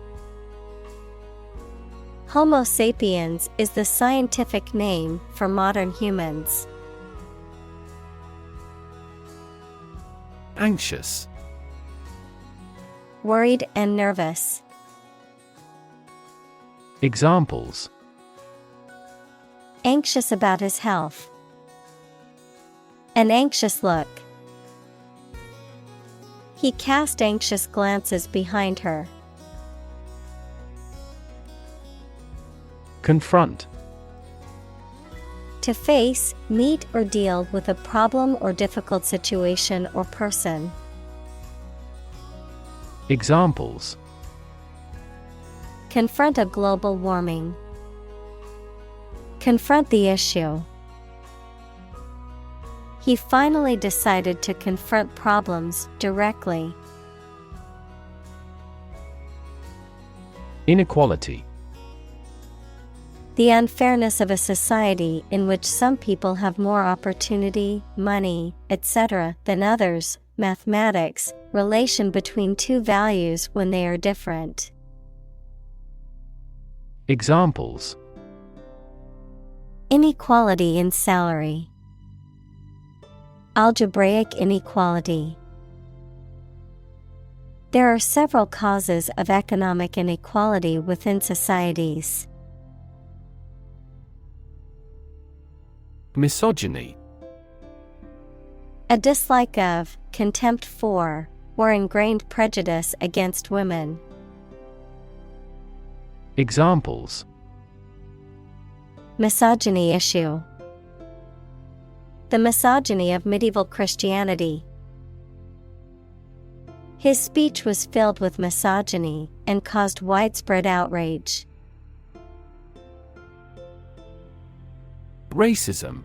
Homo sapiens is the scientific name for modern humans. Anxious. Worried and nervous. Examples: Anxious about his health. An anxious look. He cast anxious glances behind her. Confront. To face, meet or deal with a problem or difficult situation or person. Examples: Confront a global warming. Confront the issue. He finally decided to confront problems directly. Inequality. The unfairness of a society in which some people have more opportunity, money, etc. than others. Mathematics, relation between two values when they are different. Examples: Inequality in salary. Algebraic inequality. There are several causes of economic inequality within societies. Misogyny. A dislike of, contempt for, or ingrained prejudice against women. Examples: Misogyny issue. The misogyny of medieval Christianity. His speech was filled with misogyny and caused widespread outrage. Racism.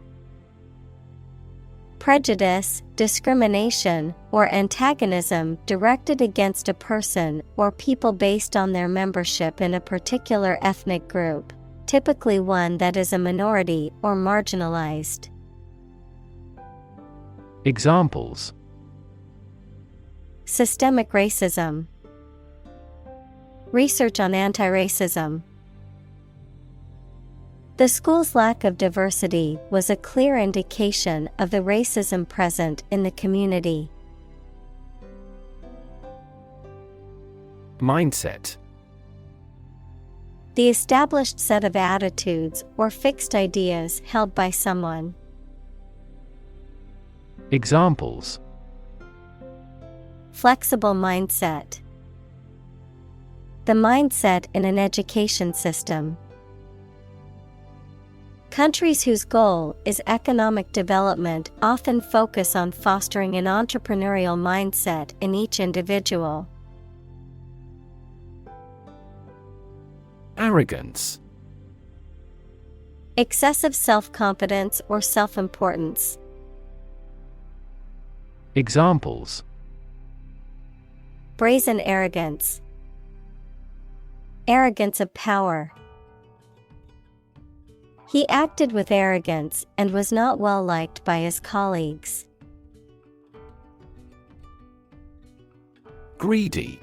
Prejudice, discrimination, or antagonism directed against a person or people based on their membership in a particular ethnic group, typically one that is a minority or marginalized. Examples: Systemic racism. Research on anti-racism. The school's lack of diversity was a clear indication of the racism present in the community. Mindset. The established set of attitudes or fixed ideas held by someone. Examples: Flexible mindset. The mindset in an education system. Countries whose goal is economic development often focus on fostering an entrepreneurial mindset in each individual. Arrogance. Excessive self-confidence or self-importance. Examples: Brazen arrogance. Arrogance of power. He acted with arrogance and was not well liked by his colleagues. Greedy.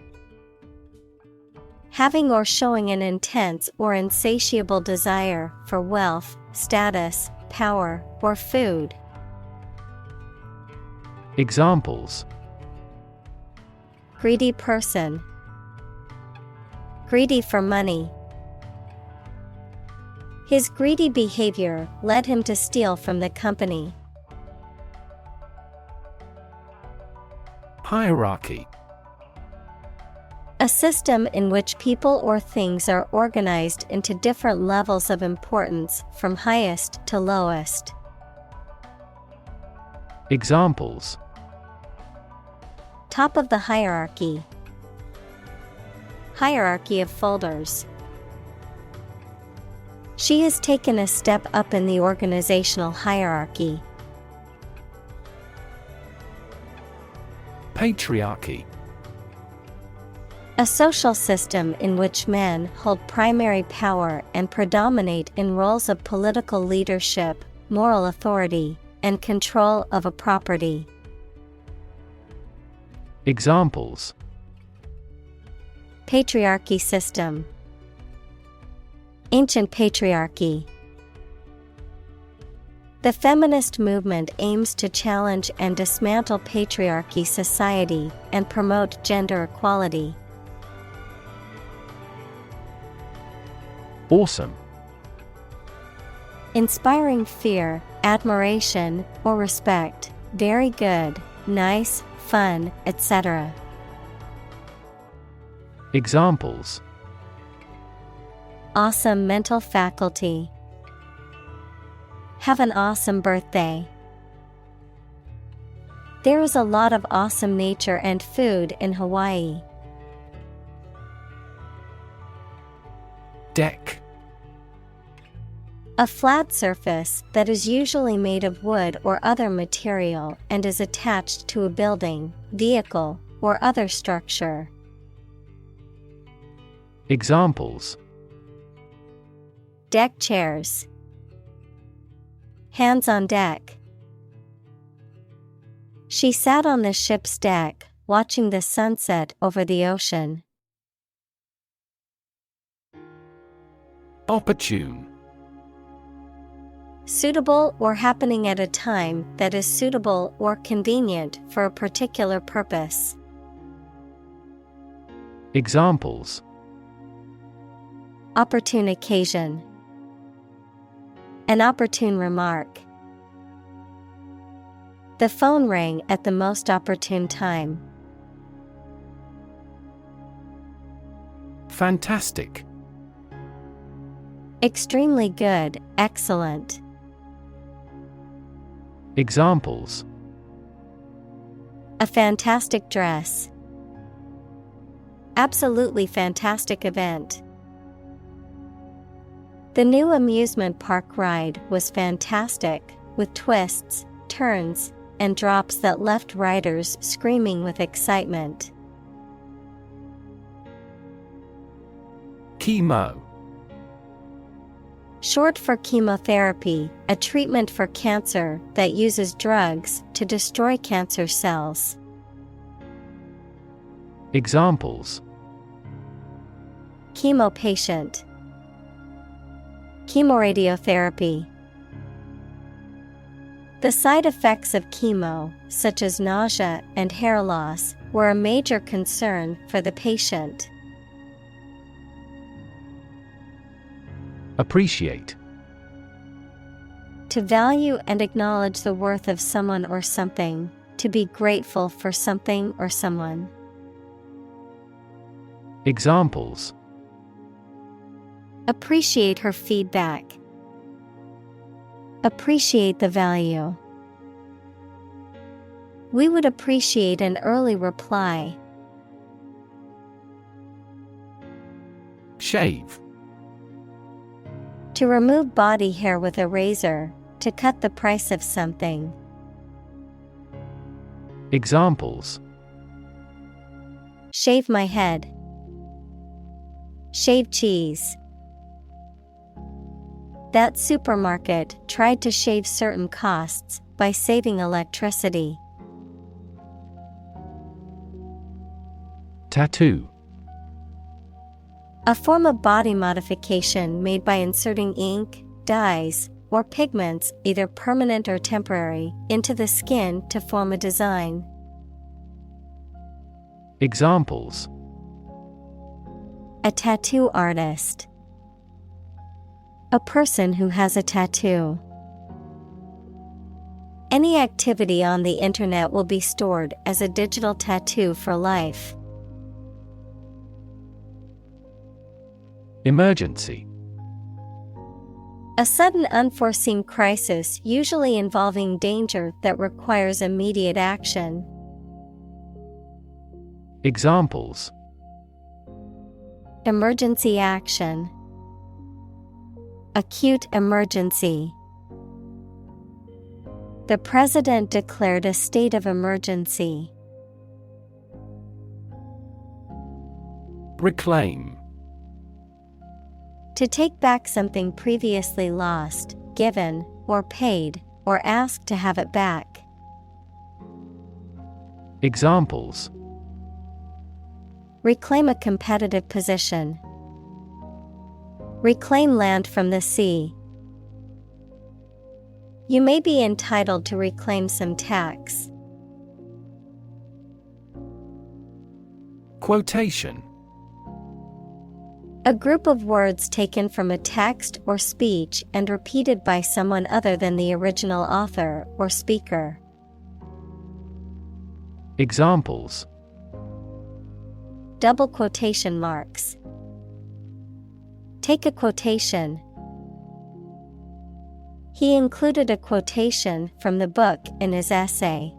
Having or showing an intense or insatiable desire for wealth, status, power, or food. Examples: Greedy person. Greedy for money. His greedy behavior led him to steal from the company. Hierarchy. A system in which people or things are organized into different levels of importance from highest to lowest. Examples: Top of the hierarchy. Hierarchy of folders. She has taken a step up in the organizational hierarchy. Patriarchy. A social system in which men hold primary power and predominate in roles of political leadership, moral authority, and control of a property. Examples: Patriarchy system. Ancient patriarchy. The feminist movement aims to challenge and dismantle patriarchy society and promote gender equality. Awesome. Inspiring fear, admiration, or respect. Very good, nice, fun, etc. Examples: Awesome mental faculty. Have an awesome birthday. There is a lot of awesome nature and food in Hawaii. Deck. A flat surface that is usually made of wood or other material and is attached to a building, vehicle, or other structure. Examples: Deck chairs. Hands on deck. She sat on the ship's deck, watching the sunset over the ocean. Opportune. Suitable or happening at a time that is suitable or convenient for a particular purpose. Examples: Opportune occasion. An opportune remark. The phone rang at the most opportune time. Fantastic. Extremely good, excellent. Examples: A fantastic dress. Absolutely fantastic event. The new amusement park ride was fantastic, with twists, turns, and drops that left riders screaming with excitement. Chemo. Short for chemotherapy, a treatment for cancer that uses drugs to destroy cancer cells. Examples: Chemo patient. Chemoradiotherapy. The side effects of chemo, such as nausea and hair loss, were a major concern for the patient. Appreciate. To value and acknowledge the worth of someone or something, to be grateful for something or someone. Examples: Appreciate her feedback. Appreciate the value. We would appreciate an early reply. Shave. To remove body hair with a razor, to cut the price of something. Examples: Shave my head. Shave cheese. That supermarket tried to shave certain costs by saving electricity. Tattoo. A form of body modification made by inserting ink, dyes, or pigments, either permanent or temporary, into the skin to form a design. Examples: A tattoo artist. A person who has a tattoo. Any activity on the internet will be stored as a digital tattoo for life. Emergency. A sudden unforeseen crisis usually involving danger that requires immediate action. Examples: Emergency action. Acute emergency. The president declared a state of emergency. Reclaim. To take back something previously lost, given, or paid, or ask to have it back. Examples: Reclaim a competitive position. Reclaim land from the sea. You may be entitled to reclaim some tax. Quotation. A group of words taken from a text or speech and repeated by someone other than the original author or speaker. Examples: Double quotation marks. Take a quotation. He included a quotation from the book in his essay.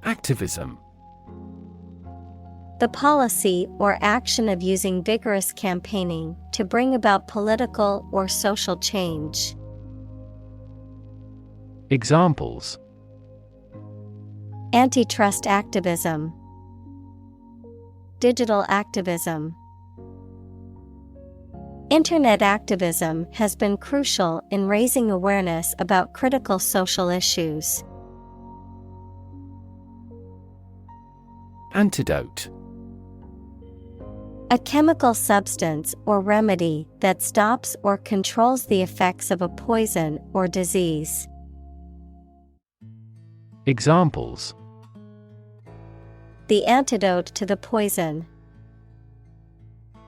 Activism. The policy or action of using vigorous campaigning to bring about political or social change. Examples: Antitrust activism. Digital activism. Internet activism has been crucial in raising awareness about critical social issues. Antidote. A chemical substance or remedy that stops or controls the effects of a poison or disease. Examples: The antidote to the poison.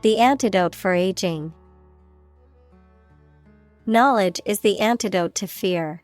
The antidote for aging. Knowledge is the antidote to fear.